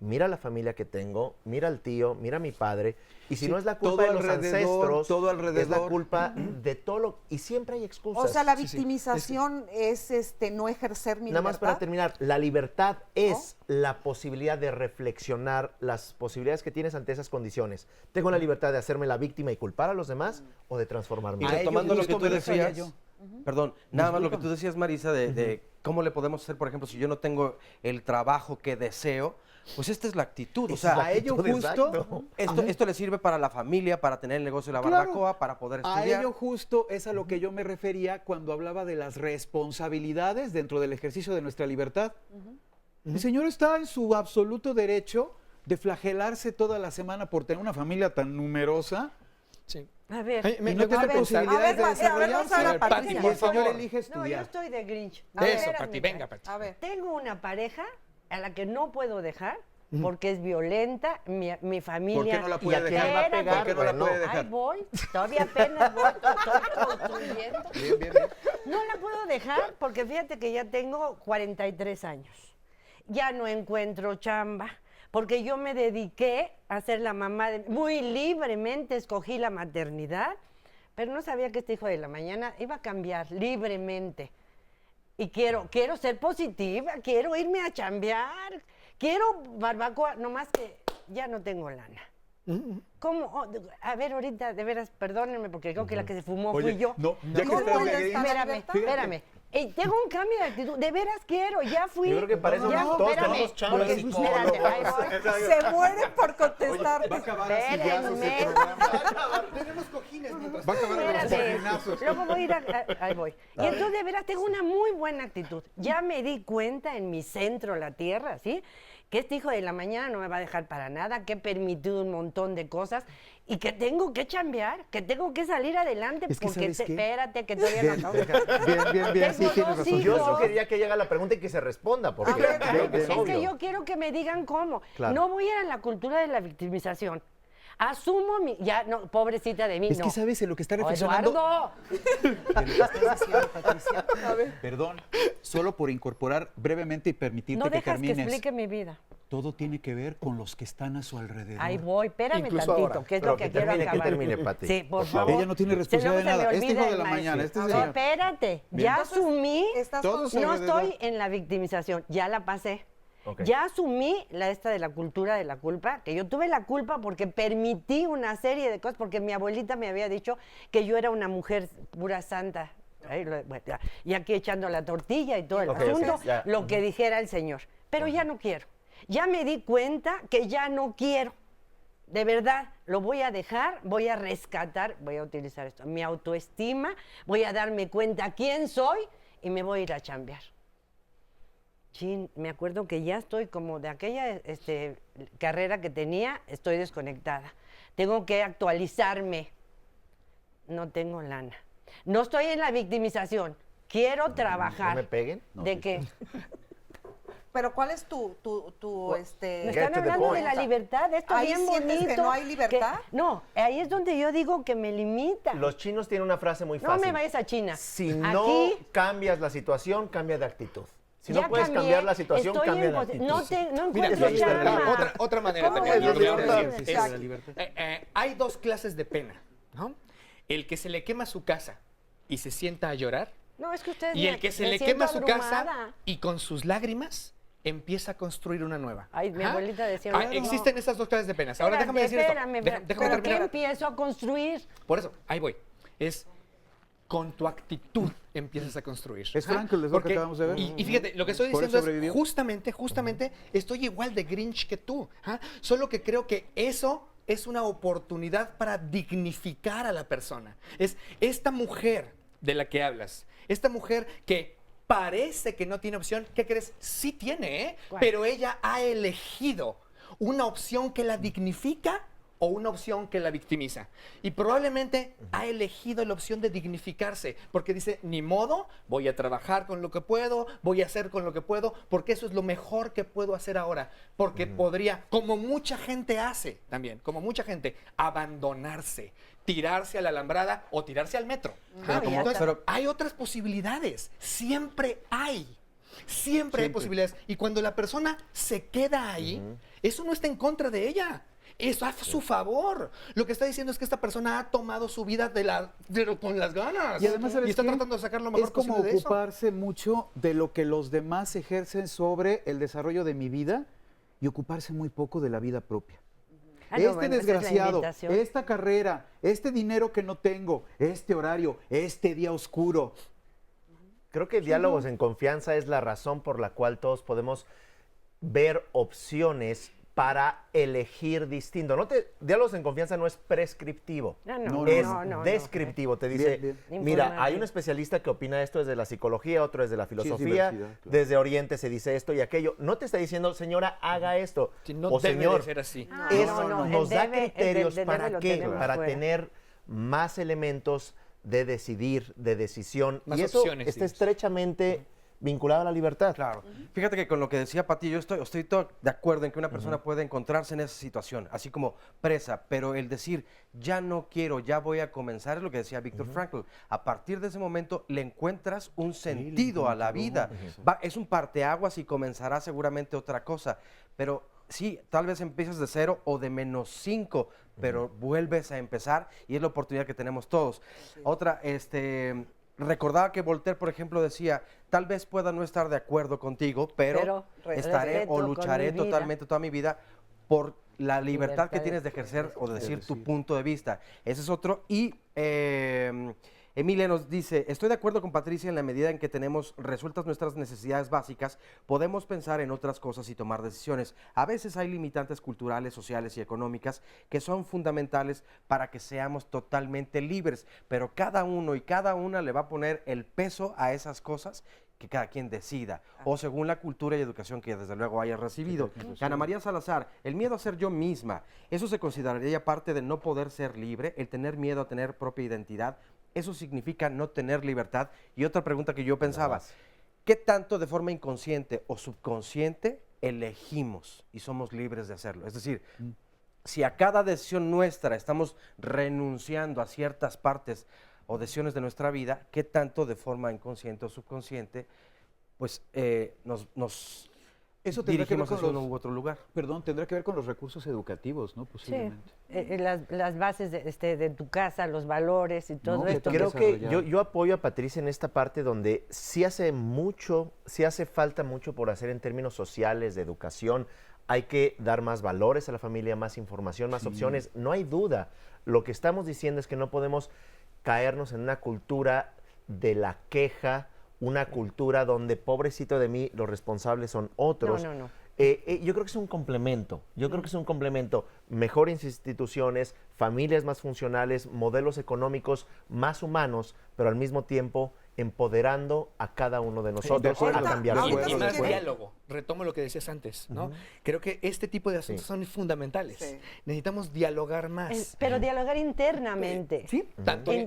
mira la familia que tengo, mira al tío, mira a mi padre, y si no es la culpa de los ancestros, todo alrededor, es la culpa de todo lo... Y siempre hay excusas. O sea, la victimización es no ejercer mi Nada libertad. más para terminar, la libertad es la posibilidad de reflexionar las posibilidades que tienes ante esas condiciones. Tengo la libertad de hacerme la víctima y culpar a los demás, o de transformarme. Y retomando lo que tú decías, perdón, nada más lo que tú decías, Marisa, de cómo le podemos hacer, por ejemplo, si yo no tengo el trabajo que deseo, pues esta es la actitud. O sea, a ello justo, esto le sirve para la familia, para tener el negocio de la barbacoa, para poder estudiar. A ello justo es a lo que yo me refería cuando hablaba de las responsabilidades dentro del ejercicio de nuestra libertad. El señor está en su absoluto derecho de flagelarse toda la semana por tener una familia tan numerosa. Sí. A ver, y no tiene posibilidades de desarrollarse. Patricia, y el señor elige No, estudiar. yo estoy de Grinch. Eso, Pati, venga, Pati. A ver. Tengo una pareja a la que no puedo dejar porque es violenta, mi familia... ¿Por qué no la puede dejar? va a pegar? ¿Por qué no la puede dejar? Ahí voy, todavía apenas voy, estoy construyendo. Bien. No la puedo dejar porque fíjate que ya tengo 43 años. Ya no encuentro chamba, porque yo me dediqué a ser la mamá muy libremente escogí la maternidad, pero no sabía que este hijo de la mañana iba a cambiar libremente. Y quiero ser positiva, quiero irme a chambear, quiero barbacoa, nomás que ya no tengo lana. ¿Cómo? Oh, a ver, ahorita, de veras, perdónenme, porque creo que la que se fumó fui yo. No, ya que ¿Cómo estás le de espérame. Tengo un cambio de actitud, de veras quiero, ya fui. Yo creo que para eso todos tenemos chamba, porque, psicólogos. espérate, ahí voy. Se muere por contestar. Va a acabar así ya su Espérenme. programa. Tenemos cojines mientras Va a acabar con los Espérate. cojinazos. Luego voy a ir ahí voy. Y entonces de veras tengo una muy buena actitud. Ya me di cuenta en mi centro, la tierra, ¿sí? Que este hijo de la mañana no me va a dejar para nada, que he permitido un montón de cosas y que tengo que chambear, que tengo que salir adelante Es que porque ¿sabes qué? espérate que todavía no acabo. Bien, sí, Tengo tienes dos razón. Yo hijos. sugeriría que llegue la pregunta y que se responda, porque es Es obvio. que yo quiero que me digan cómo. Claro. No voy a ir a la cultura de la victimización. Asumo ya, no, pobrecita de mí, Es no. que sabes en lo que está Oh, reflexionando. Eduardo. De lo que estás diciendo, Patricia. Perdón, solo por incorporar brevemente y permitirte No que dejas que termines. explique mi vida. Todo tiene que ver con los que están a su alrededor. Ahí voy, espérame Incluso tantito, ahora. que es Pero lo que que quiero termine, que acabar. termine, Pati. Sí, por Por favor. Ella no tiene Si responsabilidad de luego se nada. me Este olvida hijo de el la maestro. mañana, este No, señor. espérate, Bien. ya asumí, Estás Todos no alrededor. estoy en la victimización, ya la pasé. Ok. Ya asumí esta de la cultura de la culpa, que yo tuve la culpa porque permití una serie de cosas, porque mi abuelita me había dicho que yo era una mujer pura santa. Y aquí echando la tortilla y todo el asunto, lo que dijera el señor. Pero ya no quiero. Ya me di cuenta que ya no quiero. De verdad, lo voy a dejar, voy a rescatar, voy a utilizar esto, mi autoestima, voy a darme cuenta quién soy y me voy a ir a chambear. Chin, me acuerdo que ya estoy como de aquella carrera que tenía, estoy desconectada. Tengo que actualizarme. No tengo lana. No estoy en la victimización. Quiero trabajar. ¿No me peguen? ¿De qué? Pero ¿cuál es tu Me están hablando de la libertad, esto ¿Ahí bien sientes bonito. que no hay libertad? No, ahí es donde yo digo que me limita. Los chinos tienen una frase muy No fácil. me vayas a China. Si no cambias la situación, cambia de actitud. Si no puedes cambiar la situación, cambia de actitud. No Mira, encuentro chamba. otra manera ¿Cómo también voy a de hacer? es, hay dos clases de pena, ¿no? El que se le quema su casa y se sienta a llorar, No, es que ustedes y el que se le quema su casa abrumada. y con sus lágrimas empieza a construir una nueva. Ay, mi ¿Ah? abuelita decía... Existen esas dos clases de penas. Ahora déjame decir esto. Déjame ¿pero qué terminar. empiezo a construir? Por eso, ahí voy. Es con tu actitud empiezas a construir. Es Frankl, es lo que acabamos de ver. Y fíjate, lo que estoy Por eso diciendo sobrevivió. es justamente, estoy igual de Grinch que tú. ¿Ah? Solo que creo que eso es una oportunidad para dignificar a la persona. Es esta mujer de la que hablas, esta mujer que parece que no tiene opción, ¿qué crees? Sí tiene, ¿eh? ¿Cuál? Pero ella ha elegido una opción que la dignifica o una opción que la victimiza. Y probablemente ha elegido la opción de dignificarse, porque dice, ni modo, voy a trabajar con lo que puedo, voy a hacer con lo que puedo, porque eso es lo mejor que puedo hacer ahora. Porque podría, como mucha gente hace también, como mucha gente, abandonarse, tirarse a la alambrada o tirarse al metro. Entonces, hay otras posibilidades, siempre hay. Siempre hay posibilidades. Y cuando la persona se queda ahí, eso no está en contra de ella. Es a su favor. Lo que está diciendo es que esta persona ha tomado su vida con las ganas. Y además, ¿sabes está qué? tratando de sacar lo mejor Es como posible de eso. ocuparse mucho de lo que los demás ejercen sobre el desarrollo de mi vida y ocuparse muy poco de la vida propia. Desgraciado, esta carrera, este dinero que no tengo, este horario, este día oscuro. Creo que Diálogos en Confianza es la razón por la cual todos podemos ver opciones para elegir distinto. Diálogos en Confianza no es prescriptivo, es descriptivo. Te dice, Bien. mira, hay un especialista que opina esto desde la psicología, otro desde la filosofía, diversidad, claro. desde Oriente se dice esto y aquello. No te está diciendo, señora, haga esto. No o debe señor, de ser así. nos da criterios para lo qué, tenemos para fuera. tener más elementos de decidir, de decisión. Más y eso opciones, está digamos. estrechamente vinculado a la libertad. Claro. Fíjate que con lo que decía Pati, yo estoy todo de acuerdo en que una persona puede encontrarse en esa situación, así como presa, pero el decir, ya no quiero, ya voy a comenzar, es lo que decía Víctor Frankl. A partir de ese momento le encuentras un sentido a la vida. Es un parteaguas y comenzará seguramente otra cosa, pero sí, tal vez empiezas de 0 o de -5, pero vuelves a empezar y es la oportunidad que tenemos todos. Otra, recordaba que Voltaire, por ejemplo, decía, tal vez pueda no estar de acuerdo contigo, pero estaré respeto o con lucharé mi vida. totalmente toda mi vida por la libertad que de tienes de ejercer o de decir tu decir. punto de vista. Ese es otro. Y Emilia nos dice, estoy de acuerdo con Patricia en la medida en que tenemos resueltas nuestras necesidades básicas, podemos pensar en otras cosas y tomar decisiones. A veces hay limitantes culturales, sociales y económicas que son fundamentales para que seamos totalmente libres, pero cada uno y cada una le va a poner el peso a esas cosas que cada quien decida, o según la cultura y educación que desde luego haya recibido. Ana María Salazar, el miedo a ser yo misma, ¿eso se consideraría parte de no poder ser libre, el tener miedo a tener propia identidad? ¿Eso significa no tener libertad? Y otra pregunta que yo pensaba, ¿qué tanto de forma inconsciente o subconsciente elegimos y somos libres de hacerlo? Es decir, si a cada decisión nuestra estamos renunciando a ciertas partes o decisiones de nuestra vida, ¿qué tanto de forma inconsciente o subconsciente pues, nos Eso tendrá que ver dirigimos con hacia los, uno u otro lugar. Perdón, tendrá que ver con los recursos educativos, ¿no? Posiblemente. Sí, las bases de tu casa, los valores y todo esto. Creo que yo apoyo a Patricia en esta parte donde sí hace falta mucho por hacer en términos sociales, de educación. Hay que dar más valores a la familia, más información, más opciones. No hay duda. Lo que estamos diciendo es que no podemos caernos en una cultura de la queja, una cultura donde, pobrecito de mí, los responsables son otros. No. Yo creo que es un complemento. Mejores instituciones, familias más funcionales, modelos económicos más humanos, pero al mismo tiempo empoderando a cada uno de nosotros a cambiar su Y más diálogo. Retomo lo que decías antes, ¿no? Creo que este tipo de asuntos son fundamentales. Sí. Necesitamos dialogar más. Pero dialogar internamente. Sí, tanto. Y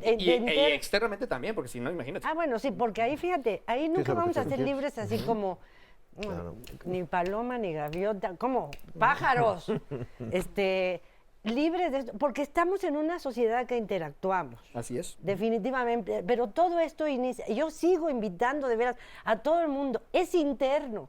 externamente también, porque si no, imagínate. Bueno, sí, porque ahí, fíjate, ahí nunca vamos a ser libres así como... Claro. Ni paloma, ni gaviota, ¿cómo? Pájaros. Libres de esto, porque estamos en una sociedad que interactuamos. Así es. Definitivamente, pero todo esto inicia, yo sigo invitando de veras a todo el mundo, es interno.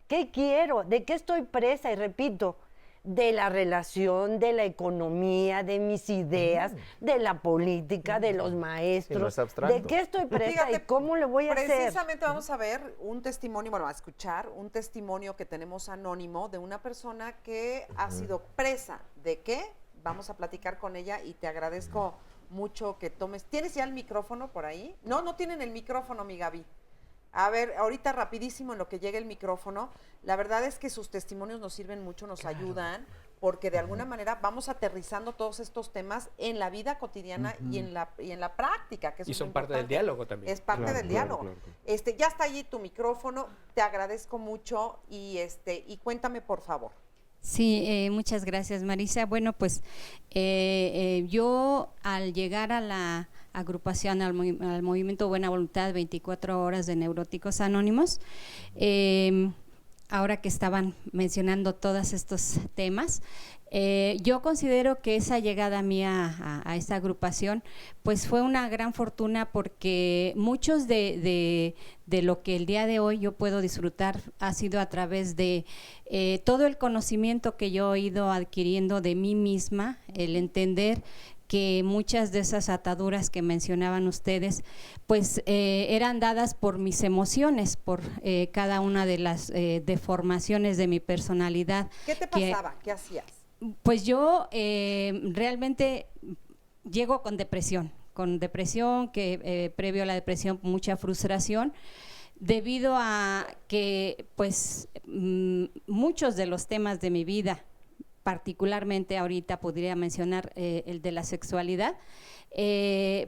¿Qué quiero? ¿De qué estoy presa? Y repito, de la relación, de la economía, de mis ideas, de la política, de los maestros. Sí, no es abstracto. ¿De qué estoy presa? Fíjate, y cómo le voy a hacer? Precisamente vamos a ver un testimonio, a escuchar un testimonio que tenemos anónimo de una persona que ha sido presa. ¿De qué? Vamos a platicar con ella y te agradezco mucho que tomes. ¿Tienes ya el micrófono por ahí? No tienen el micrófono, mi Gaby. A ver, ahorita rapidísimo en lo que llegue el micrófono. La verdad es que sus testimonios nos sirven mucho, nos ayudan, porque de alguna manera vamos aterrizando todos estos temas en la vida cotidiana y en la práctica. Que y son parte del diálogo también. Es parte del diálogo. Claro. Ya está allí tu micrófono, te agradezco mucho y cuéntame, por favor. Sí, muchas gracias, Marisa. Bueno, pues yo al llegar a la agrupación, al movimiento Buena Voluntad, 24 horas de Neuróticos Anónimos, ahora que estaban mencionando todos estos temas, yo considero que esa llegada mía a esta agrupación pues fue una gran fortuna, porque muchos de lo que el día de hoy yo puedo disfrutar ha sido a través de todo el conocimiento que yo he ido adquiriendo de mí misma, el entender que muchas de esas ataduras que mencionaban ustedes, pues eran dadas por mis emociones, por cada una de las deformaciones de mi personalidad. ¿Qué te pasaba? ¿Qué hacías? Pues yo realmente llego con depresión, que previo a la depresión mucha frustración, debido a que pues muchos de los temas de mi vida, particularmente ahorita podría mencionar el de la sexualidad,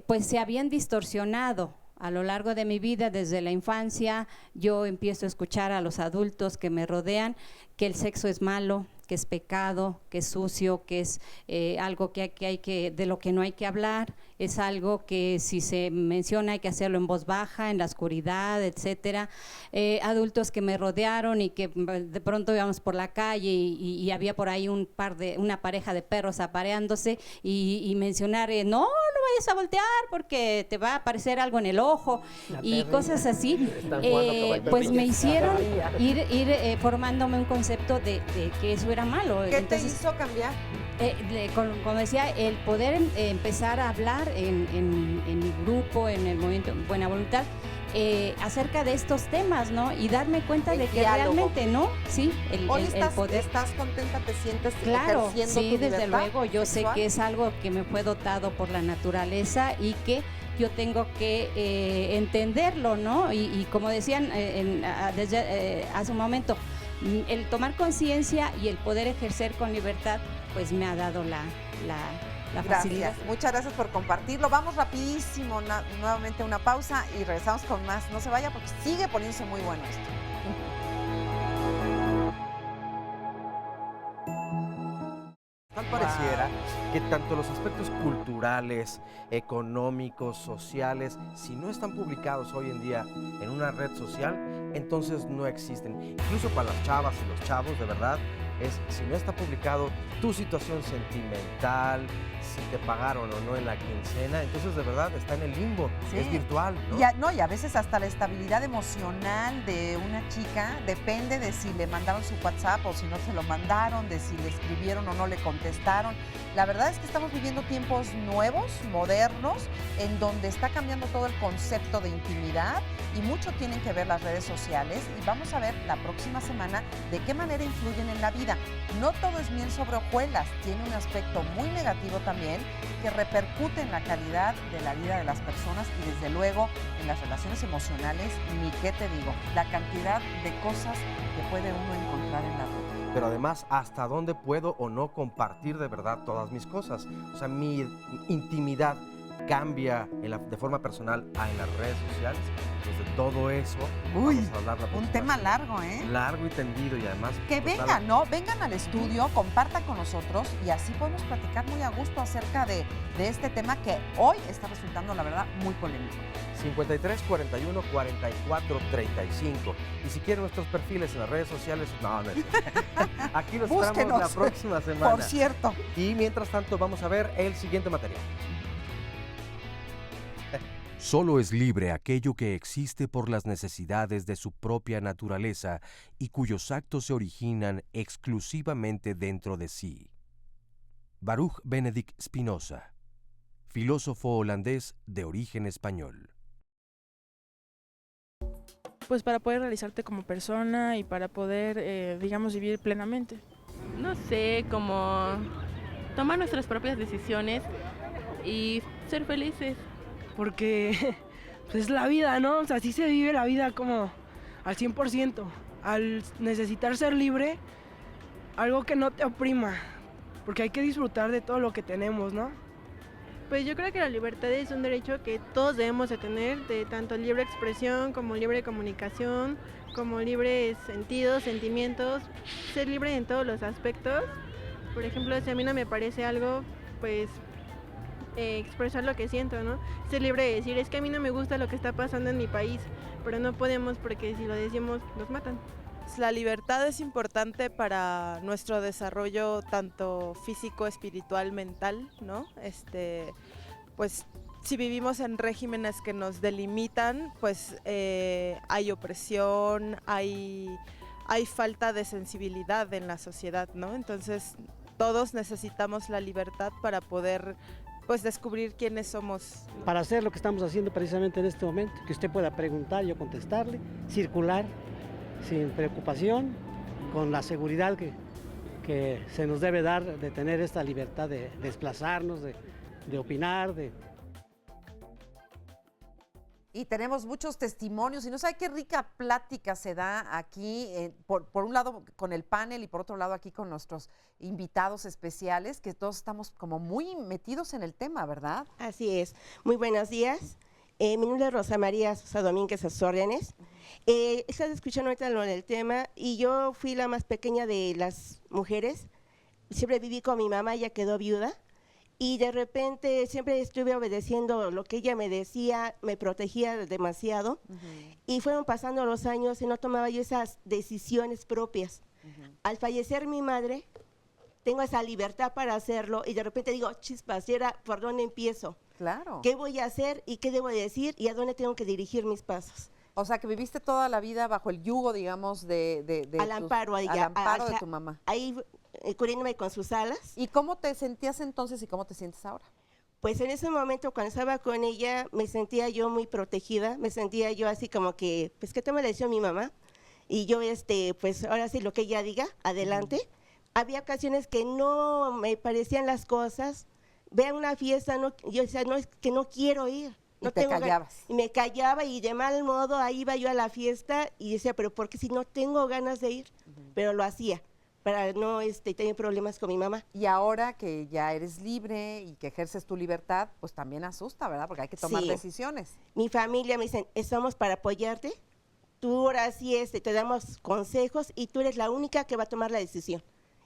pues se habían distorsionado a lo largo de mi vida. Desde la infancia yo empiezo a escuchar a los adultos que me rodean que el sexo es malo, que es pecado, que es sucio, que es algo de lo que no hay que hablar, es algo que si se menciona hay que hacerlo en voz baja, en la oscuridad, etcétera. Adultos que me rodearon y que de pronto íbamos por la calle y había por ahí una pareja de perros apareándose y mencionar, no vayas a voltear porque te va a aparecer algo en el ojo y cosas así, pues me hicieron ir formándome un concepto de que eso era malo. ¿Qué te hizo cambiar? Como decía, el poder empezar a hablar en mi grupo, en el movimiento Buena Voluntad, acerca de estos temas, ¿no? Y darme cuenta de que realmente, ¿no? Sí, el poder. ¿Estás contenta? ¿Te sientes claro, ejerciendo sí, tu desde libertad luego. Yo sexual? sé que es algo que me fue dotado por la naturaleza y que yo tengo que entenderlo, ¿no? Y como decían desde hace un momento, el tomar conciencia y el poder ejercer con libertad, pues me ha dado la facilidad. Gracias, muchas gracias por compartirlo. Vamos rapidísimo, nuevamente una pausa y regresamos con más. No se vaya porque sigue poniéndose muy bueno esto. Tal pareciera que tanto los aspectos culturales, económicos, sociales, si no están publicados hoy en día en una red social, entonces no existen. Incluso para las chavas y los chavos, de verdad, si no está publicado tu situación sentimental, si te pagaron o no en la quincena, entonces de verdad está en el limbo, Sí. es virtual, ¿no? Y a veces hasta la estabilidad emocional de una chica depende de si le mandaron su WhatsApp o si no se lo mandaron, de si le escribieron o no le contestaron. La verdad es que estamos viviendo tiempos nuevos, modernos, en donde está cambiando todo el concepto de intimidad y mucho tienen que ver las redes sociales, y vamos a ver la próxima semana de qué manera influyen en la vida. No todo es miel sobre hojuelas, tiene un aspecto muy negativo también que repercute en la calidad de la vida de las personas y desde luego en las relaciones emocionales, ni qué te digo, la cantidad de cosas que puede uno encontrar en la red. Pero además, ¿hasta dónde puedo o no compartir de verdad todas mis cosas? O sea, mi intimidad cambia de forma personal en las redes sociales. Pues de todo eso vamos a hablar la Un próxima tema semana. largo, ¿eh? Largo y tendido, y además... Que pues, vengan, ¿no? Vengan al estudio, compartan con nosotros y así podemos platicar muy a gusto acerca de este tema que hoy está resultando, la verdad, muy polémico. 53 41 44 35. Y si quieren nuestros perfiles en las redes sociales, no. Aquí los esperamos Búsquenos. la próxima semana. Por cierto. Y mientras tanto, vamos a ver el siguiente material. Solo es libre aquello que existe por las necesidades de su propia naturaleza y cuyos actos se originan exclusivamente dentro de sí. Baruch Benedict Spinoza, filósofo holandés de origen español. Pues para poder realizarte como persona y para poder, digamos, vivir plenamente. No sé, como tomar nuestras propias decisiones y ser felices. Porque pues es la vida, ¿no? O sea, así se vive la vida como al 100%. Al necesitar ser libre, algo que no te oprima, porque hay que disfrutar de todo lo que tenemos, ¿no? Pues yo creo que la libertad es un derecho que todos debemos de tener, de tanto libre expresión como libre comunicación, como libre sentidos, sentimientos, ser libre en todos los aspectos. Por ejemplo, si a mí no me parece algo, pues expresar lo que siento, ¿no? Ser libre de decir, es que a mí no me gusta lo que está pasando en mi país, pero no podemos porque si lo decimos nos matan. La libertad es importante para nuestro desarrollo tanto físico, espiritual, mental, ¿no? Pues si vivimos en regímenes que nos delimitan, pues hay opresión, hay falta de sensibilidad en la sociedad, ¿no? Entonces todos necesitamos la libertad para poder pues descubrir quiénes somos. Para hacer lo que estamos haciendo precisamente en este momento, que usted pueda preguntar, yo contestarle, circular sin preocupación, con la seguridad que se nos debe dar de tener esta libertad de desplazarnos, de opinar, Y tenemos muchos testimonios y no sabe qué rica plática se da aquí, por un lado con el panel y por otro lado aquí con nuestros invitados especiales, que todos estamos como muy metidos en el tema, ¿verdad? Así es. Muy buenos días. Mi nombre es Rosa María Sosa Domínguez, a sus órdenes. Estás escuchando ahorita lo del tema y yo fui la más pequeña de las mujeres. Siempre viví con mi mamá, ella quedó viuda. Y de repente siempre estuve obedeciendo lo que ella me decía, me protegía demasiado. Y fueron pasando los años y no tomaba yo esas decisiones propias. Al fallecer mi madre, tengo esa libertad para hacerlo y de repente digo, chispas, ¿y ahora por dónde empiezo? Claro. ¿Qué voy a hacer y qué debo decir y a dónde tengo que dirigir mis pasos? O sea, que viviste toda la vida bajo el yugo, digamos, al amparo de tu mamá. Ahí cubriéndome con sus alas. ¿Y cómo te sentías entonces y cómo te sientes ahora? Pues en ese momento, cuando estaba con ella, me sentía yo muy protegida, me sentía yo así como que, pues, ¿qué te me decía mi mamá? Y yo, pues, ahora sí, lo que ella diga, adelante. Había ocasiones que no me parecían las cosas. Ve a una fiesta, yo decía, no, es que no quiero ir. Y te callabas. Y me callaba y de mal modo ahí iba yo a la fiesta y decía, pero ¿por qué si no tengo ganas de ir? Pero lo hacía para no tener problemas con mi mamá. Y ahora que ya eres libre y que ejerces tu libertad, pues también asusta, ¿verdad? Porque hay que tomar decisiones. Mi familia me dicen, estamos para apoyarte, tú ahora sí te damos consejos y tú eres la única que va a tomar la decisión.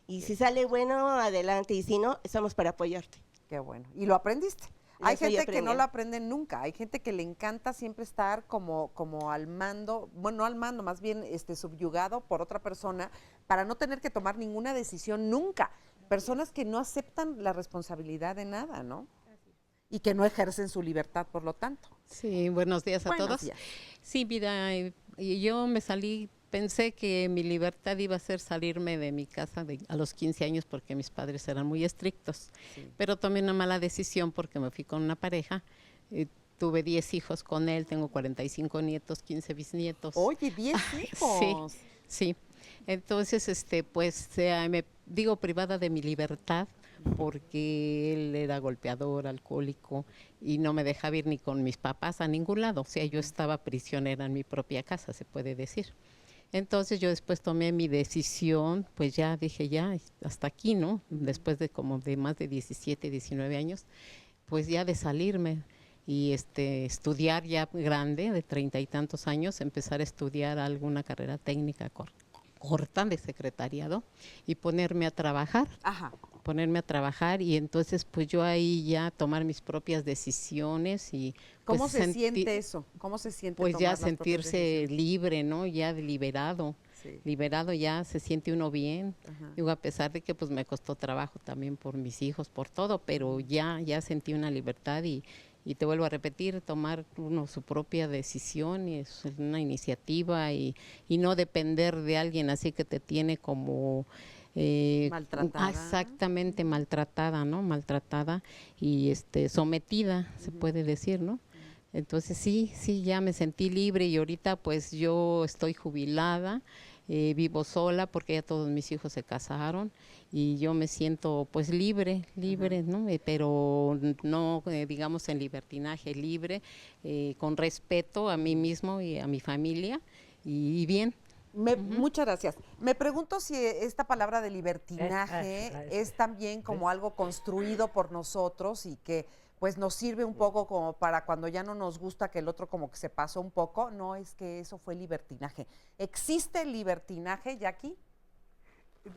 Y si sale bueno, adelante, y si no, estamos para apoyarte. Qué bueno. ¿Y lo aprendiste? Hay gente que no lo aprende nunca, hay gente que le encanta siempre estar como al mando, bueno, no al mando, más bien subyugado por otra persona para no tener que tomar ninguna decisión nunca. Personas que no aceptan la responsabilidad de nada, ¿no? Y que no ejercen su libertad, por lo tanto. Sí, buenos días a Buenos todos. días. Sí, mira, yo me salí, pensé que mi libertad iba a ser salirme de mi casa a los 15 años porque mis padres eran muy estrictos, pero tomé una mala decisión porque me fui con una pareja, tuve 10 hijos con él, tengo 45 nietos, 15 bisnietos. Oye, 10 hijos. Sí, sí. Entonces, pues me digo privada de mi libertad porque él era golpeador, alcohólico y no me dejaba ir ni con mis papás a ningún lado. O sea, yo estaba prisionera en mi propia casa, se puede decir. Entonces yo después tomé mi decisión, pues ya dije ya, hasta aquí, ¿no? Después de como de más de 17, 19 años, pues ya de salirme y estudiar ya grande, de 30 y tantos años, empezar a estudiar alguna carrera técnica corta de secretariado y ponerme a trabajar. Ajá. Ponerme a trabajar y entonces pues yo ahí ya tomar mis propias decisiones y ¿Cómo pues, se siente eso? ¿Cómo se siente pues tomar ya las propias sentirse decisiones? libre, ¿no? Ya liberado. Sí. Liberado ya se siente uno bien. Ajá. Digo, a pesar de que pues me costó trabajo también por mis hijos, por todo, pero ya sentí una libertad y te vuelvo a repetir, tomar uno su propia decisión y es una iniciativa y no depender de alguien así que te tiene como maltratada. Exactamente, maltratada, ¿no? Maltratada y sometida, se puede decir, ¿no? Entonces sí, ya me sentí libre y ahorita pues yo estoy jubilada, vivo sola porque ya todos mis hijos se casaron y yo me siento pues libre, ¿no? Pero no digamos en libertinaje, libre, con respeto a mí mismo y a mi familia y bien. Muchas gracias. Me pregunto si esta palabra de libertinaje es también como algo construido por nosotros y que pues nos sirve un poco como para cuando ya no nos gusta que el otro como que se pasó un poco. No es que eso fue libertinaje. ¿Existe el libertinaje, Jackie?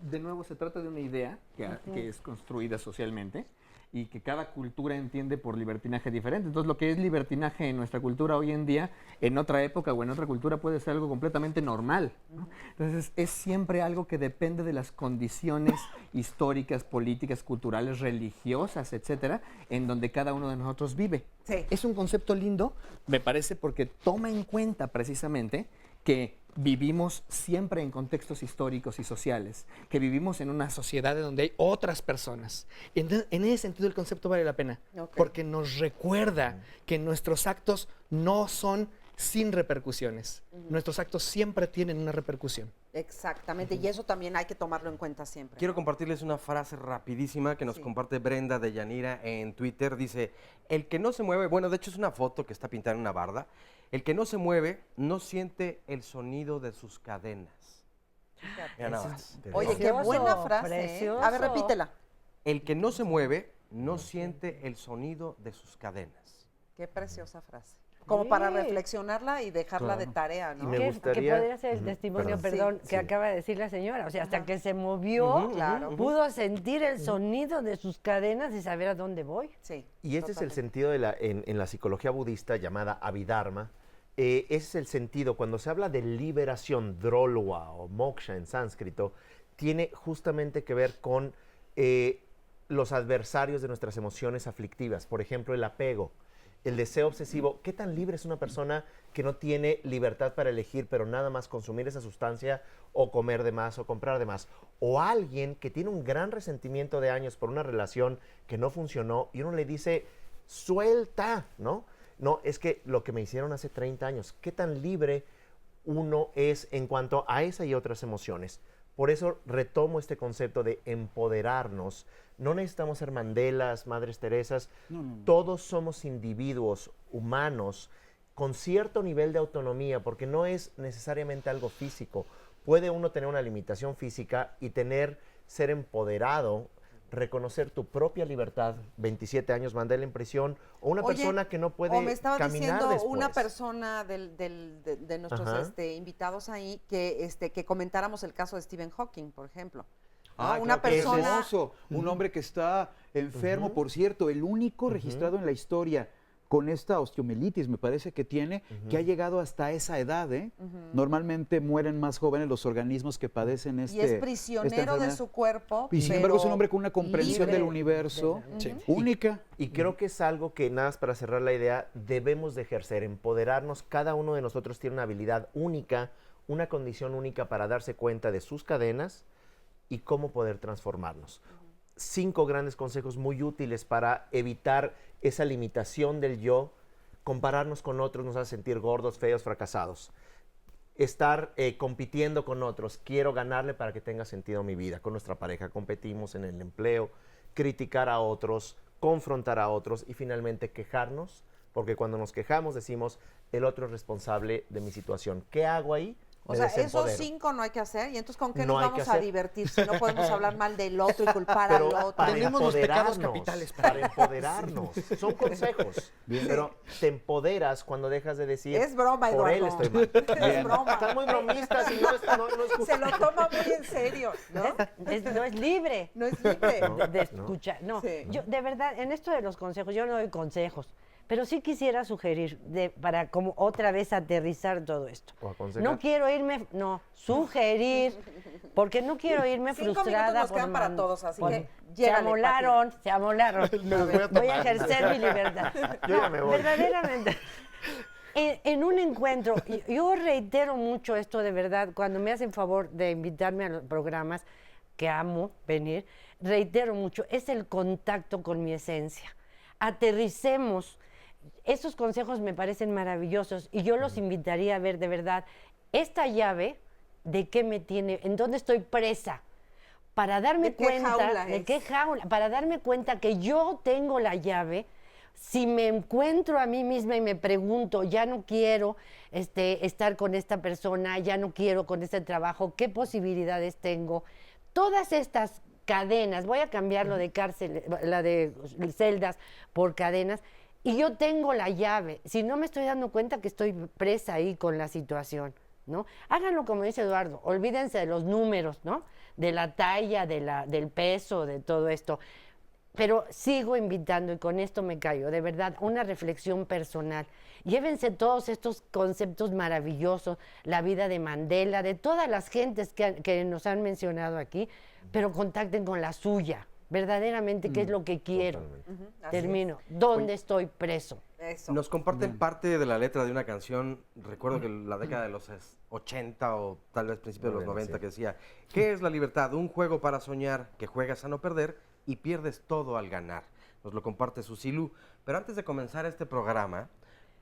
De nuevo, se trata de una idea que es construida socialmente y que cada cultura entiende por libertinaje diferente. Entonces, lo que es libertinaje en nuestra cultura hoy en día, en otra época o en otra cultura puede ser algo completamente normal, ¿no? Entonces, es siempre algo que depende de las condiciones históricas, políticas, culturales, religiosas, etcétera, en donde cada uno de nosotros vive. Sí. Es un concepto lindo, me parece, porque toma en cuenta precisamente que vivimos siempre en contextos históricos y sociales, que vivimos en una sociedad donde hay otras personas. En ese sentido el concepto vale la pena, porque nos recuerda que nuestros actos no son sin repercusiones. Nuestros actos siempre tienen una repercusión. Exactamente, y eso también hay que tomarlo en cuenta siempre. Quiero compartirles una frase rapidísima que nos comparte Brenda de Yanira en Twitter. Dice, el que no se mueve, bueno, de hecho es una foto que está pintada en una barda, el que no se mueve no siente el sonido de sus cadenas. Mira nada más. Oye, qué buena frase, ¿eh? A ver, repítela. El que no se mueve no siente el sonido de sus cadenas. Qué preciosa frase. Como para reflexionarla y dejarla de tarea, ¿no? Y me Que gustaría... podría ser el testimonio, perdón, que acaba de decir la señora. O sea, hasta que se movió, pudo sentir el sonido de sus cadenas y saber a dónde voy. Sí. Y este es el sentido de en la psicología budista llamada Abhidharma. Ese es el sentido, cuando se habla de liberación, drolwa o moksha en sánscrito, tiene justamente que ver con los adversarios de nuestras emociones aflictivas. Por ejemplo, el apego, el deseo obsesivo. ¿Qué tan libre es una persona que no tiene libertad para elegir, pero nada más consumir esa sustancia o comer de más o comprar de más? O alguien que tiene un gran resentimiento de años por una relación que no funcionó y uno le dice, suelta, ¿no? No, es que lo que me hicieron hace 30 años. ¿Qué tan libre uno es en cuanto a esa y otras emociones? Por eso retomo este concepto de empoderarnos. No necesitamos ser Mandelas, Madres Teresas. Todos somos individuos humanos con cierto nivel de autonomía, porque no es necesariamente algo físico. Puede uno tener una limitación física y ser empoderado, reconocer tu propia libertad, 27 años, Mandela en prisión, o una persona que no puede o me estaba caminar diciendo después. una persona de nuestros invitados ahí que comentáramos el caso de Stephen Hawking, por ejemplo. Una persona... Es hermoso, un hombre que está enfermo, por cierto, el único registrado en la historia con esta osteomielitis, me parece que tiene, que ha llegado hasta esa edad. Normalmente mueren más jóvenes los organismos que padecen y es prisionero de su cuerpo. Y sin embargo es un hombre con una comprensión del universo única. Y creo que es algo que, nada más para cerrar la idea, debemos de ejercer, empoderarnos. Cada uno de nosotros tiene una habilidad única, una condición única para darse cuenta de sus cadenas y cómo poder transformarnos. 5 grandes consejos muy útiles para evitar esa limitación del yo. Compararnos con otros nos hace sentir gordos, feos, fracasados. Estar compitiendo con otros. Quiero ganarle para que tenga sentido mi vida. Con nuestra pareja competimos en el empleo, criticar a otros, confrontar a otros y finalmente quejarnos, porque cuando nos quejamos decimos, el otro es responsable de mi situación. ¿Qué hago ahí? O sea, esos 5 no hay que hacer. ¿Y entonces con qué nos vamos a divertir si no podemos hablar mal del otro y culpar al otro? Tenemos los pecados capitales para empoderarnos. Son consejos. Pero te empoderas cuando dejas de decir, es broma, por Eduardo. él estoy mal. Es broma. Están muy bromistas y no es justo. Se lo toma muy en serio, ¿no? No es libre. No es libre. De escuchar. No, Sí. yo de verdad, en esto de los consejos, yo no doy consejos. Pero sí quisiera sugerir, para como otra vez aterrizar todo esto. No quiero irme, sugerir, porque no quiero irme 5 frustrada. minutos nos quedan para todos, así que se llégale, amolaron. Voy a ejercer mi libertad. Yo ya me voy. Verdaderamente. En un encuentro, yo reitero mucho esto de verdad, cuando me hacen favor de invitarme a los programas, que amo venir, reitero mucho, es el contacto con mi esencia. Aterricemos. Estos consejos me parecen maravillosos y yo los invitaría a ver de verdad esta llave de qué me tiene, en dónde estoy presa, para darme cuenta de qué jaula, para darme cuenta que yo tengo la llave. Si me encuentro a mí misma y me pregunto, ya no quiero estar con esta persona, ya no quiero con este trabajo, ¿qué posibilidades tengo? Todas estas cadenas, voy a cambiarlo de cárcel, la de celdas por cadenas, y yo tengo la llave. Si no me estoy dando cuenta que estoy presa ahí con la situación, ¿no? Háganlo como dice Eduardo, olvídense de los números, ¿no? De la talla, del peso, de todo esto. Pero sigo invitando, y con esto me callo, de verdad, una reflexión personal. Llévense todos estos conceptos maravillosos, la vida de Mandela, de todas las gentes que nos han mencionado aquí, pero contacten con la suya. Verdaderamente, ¿qué es lo que quiero? Termino. ¿Dónde estoy preso? Eso. Nos comparten parte de la letra de una canción, recuerdo que la década de los 80 o tal vez principios de los 90, que decía, ¿qué es la libertad? Un juego para soñar, que juegas a no perder y pierdes todo al ganar. Nos lo comparte Susilu. Pero antes de comenzar este programa,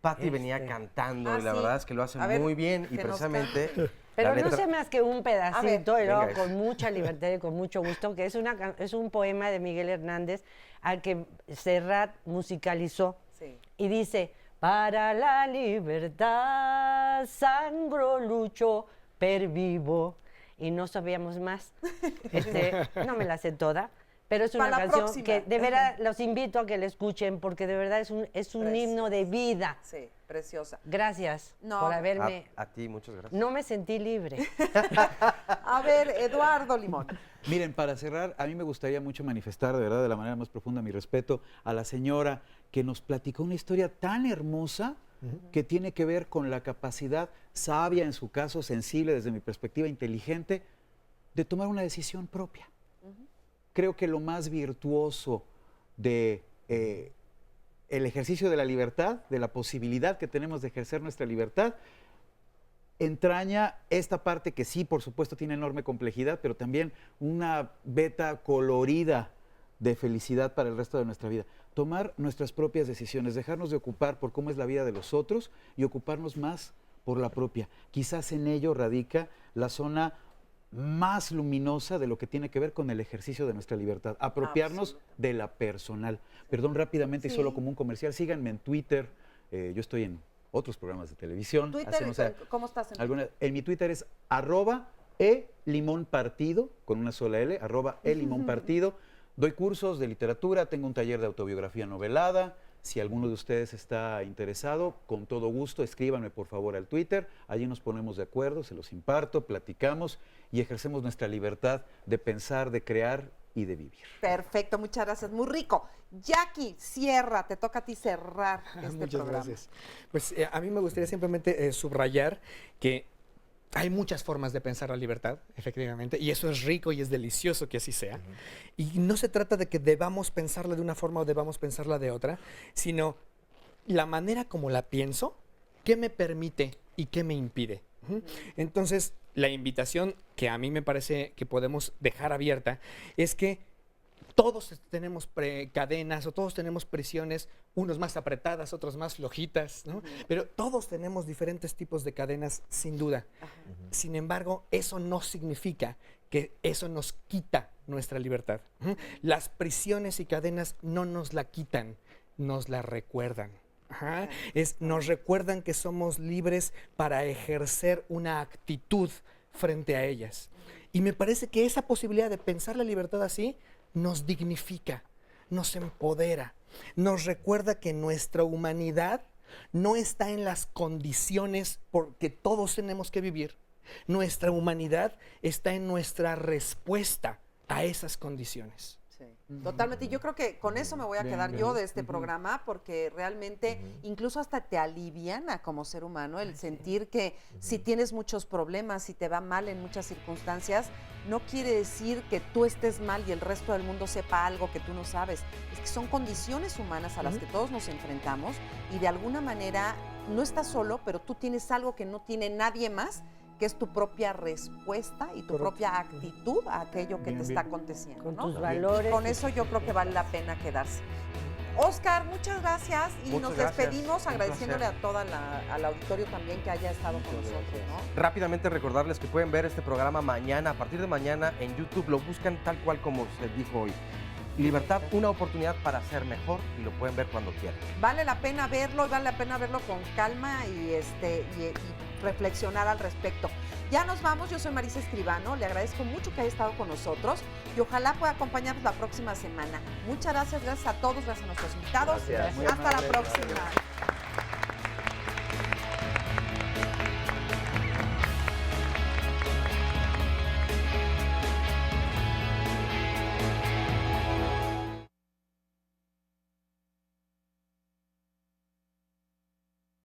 Patti venía cantando y la verdad es que lo hace muy bien y precisamente... Pero no sé más que un pedacito, y luego venga. con mucha libertad y con mucho gusto, que es un poema de Miguel Hernández al que Serrat musicalizó. Sí. Y dice, para la libertad sangro, lucho, pervivo. Y no sabíamos más. No me la sé toda, pero es una Para la canción próxima. que de verdad los invito a que la escuchen, porque de verdad es un himno de vida. Sí, preciosa. Gracias No, por haberme... A ti, muchas gracias. No me sentí libre. A ver, Eduardo Limón. Miren, para cerrar, a mí me gustaría mucho manifestar de verdad de la manera más profunda mi respeto a la señora que nos platicó una historia tan hermosa que tiene que ver con la capacidad sabia, en su caso sensible, desde mi perspectiva inteligente, de tomar una decisión propia. Creo que lo más virtuoso de el ejercicio de la libertad, de la posibilidad que tenemos de ejercer nuestra libertad, entraña esta parte que sí, por supuesto, tiene enorme complejidad, pero también una veta colorida de felicidad para el resto de nuestra vida. Tomar nuestras propias decisiones, dejarnos de ocupar por cómo es la vida de los otros y ocuparnos más por la propia. Quizás en ello radica la zona más luminosa de lo que tiene que ver con el ejercicio de nuestra libertad, apropiarnos de la personal. Perdón, rápidamente y solo como un comercial, síganme en Twitter, yo estoy en otros programas de televisión. Twitter, ¿cómo estás en en mi Twitter es @elimonpartido, con una sola L, @elimonpartido. Doy cursos de literatura, tengo un taller de autobiografía novelada. Si alguno de ustedes está interesado, con todo gusto, escríbanme por favor al Twitter. Allí nos ponemos de acuerdo, se los imparto, platicamos y ejercemos nuestra libertad de pensar, de crear y de vivir. Perfecto, muchas gracias, muy rico. Jackie, cierra, te toca a ti cerrar este Muchas programa. gracias. Pues a mí me gustaría simplemente subrayar que hay muchas formas de pensar la libertad, efectivamente, y eso es rico y es delicioso que así sea. Y no se trata de que debamos pensarla de una forma o debamos pensarla de otra, sino la manera como la pienso, qué me permite y qué me impide. Entonces, la invitación que a mí me parece que podemos dejar abierta es que todos tenemos cadenas o todos tenemos prisiones, unos más apretadas, otros más flojitas, ¿no? Pero todos tenemos diferentes tipos de cadenas, sin duda. Sin embargo, eso no significa que eso nos quita nuestra libertad. Las prisiones y cadenas no nos la quitan, nos la recuerdan. Nos recuerdan que somos libres para ejercer una actitud frente a ellas. Y me parece que esa posibilidad de pensar la libertad así nos dignifica, nos empodera, nos recuerda que nuestra humanidad no está en las condiciones porque todos tenemos que vivir. Nuestra humanidad está en nuestra respuesta a esas condiciones. Totalmente, y yo creo que con eso me voy a quedar yo de este programa, porque realmente incluso hasta te aliviana como ser humano el sentir que si tienes muchos problemas, si te va mal en muchas circunstancias, no quiere decir que tú estés mal y el resto del mundo sepa algo que tú no sabes. Es que son condiciones humanas a las que todos nos enfrentamos y de alguna manera no estás solo, pero tú tienes algo que no tiene nadie más, que es tu propia respuesta y tu propia actitud a aquello que te está aconteciendo. Con ¿no? tus valores. Con eso yo creo que vale la pena quedarse. Oscar, muchas gracias y Muchas nos gracias. despedimos Un agradeciéndole placer. a toda al auditorio también que haya estado con nosotros, ¿no? Rápidamente recordarles que pueden ver este programa mañana, a partir de mañana en YouTube, lo buscan tal cual como se dijo hoy. Libertad, una oportunidad para ser mejor y lo pueden ver cuando quieran. Vale la pena verlo y vale la pena verlo con calma y reflexionar al respecto. Ya nos vamos, yo soy Marisa Escribano, le agradezco mucho que haya estado con nosotros y ojalá pueda acompañarnos la próxima semana. Muchas gracias, gracias a todos, gracias a nuestros invitados. Gracias. Hasta la próxima.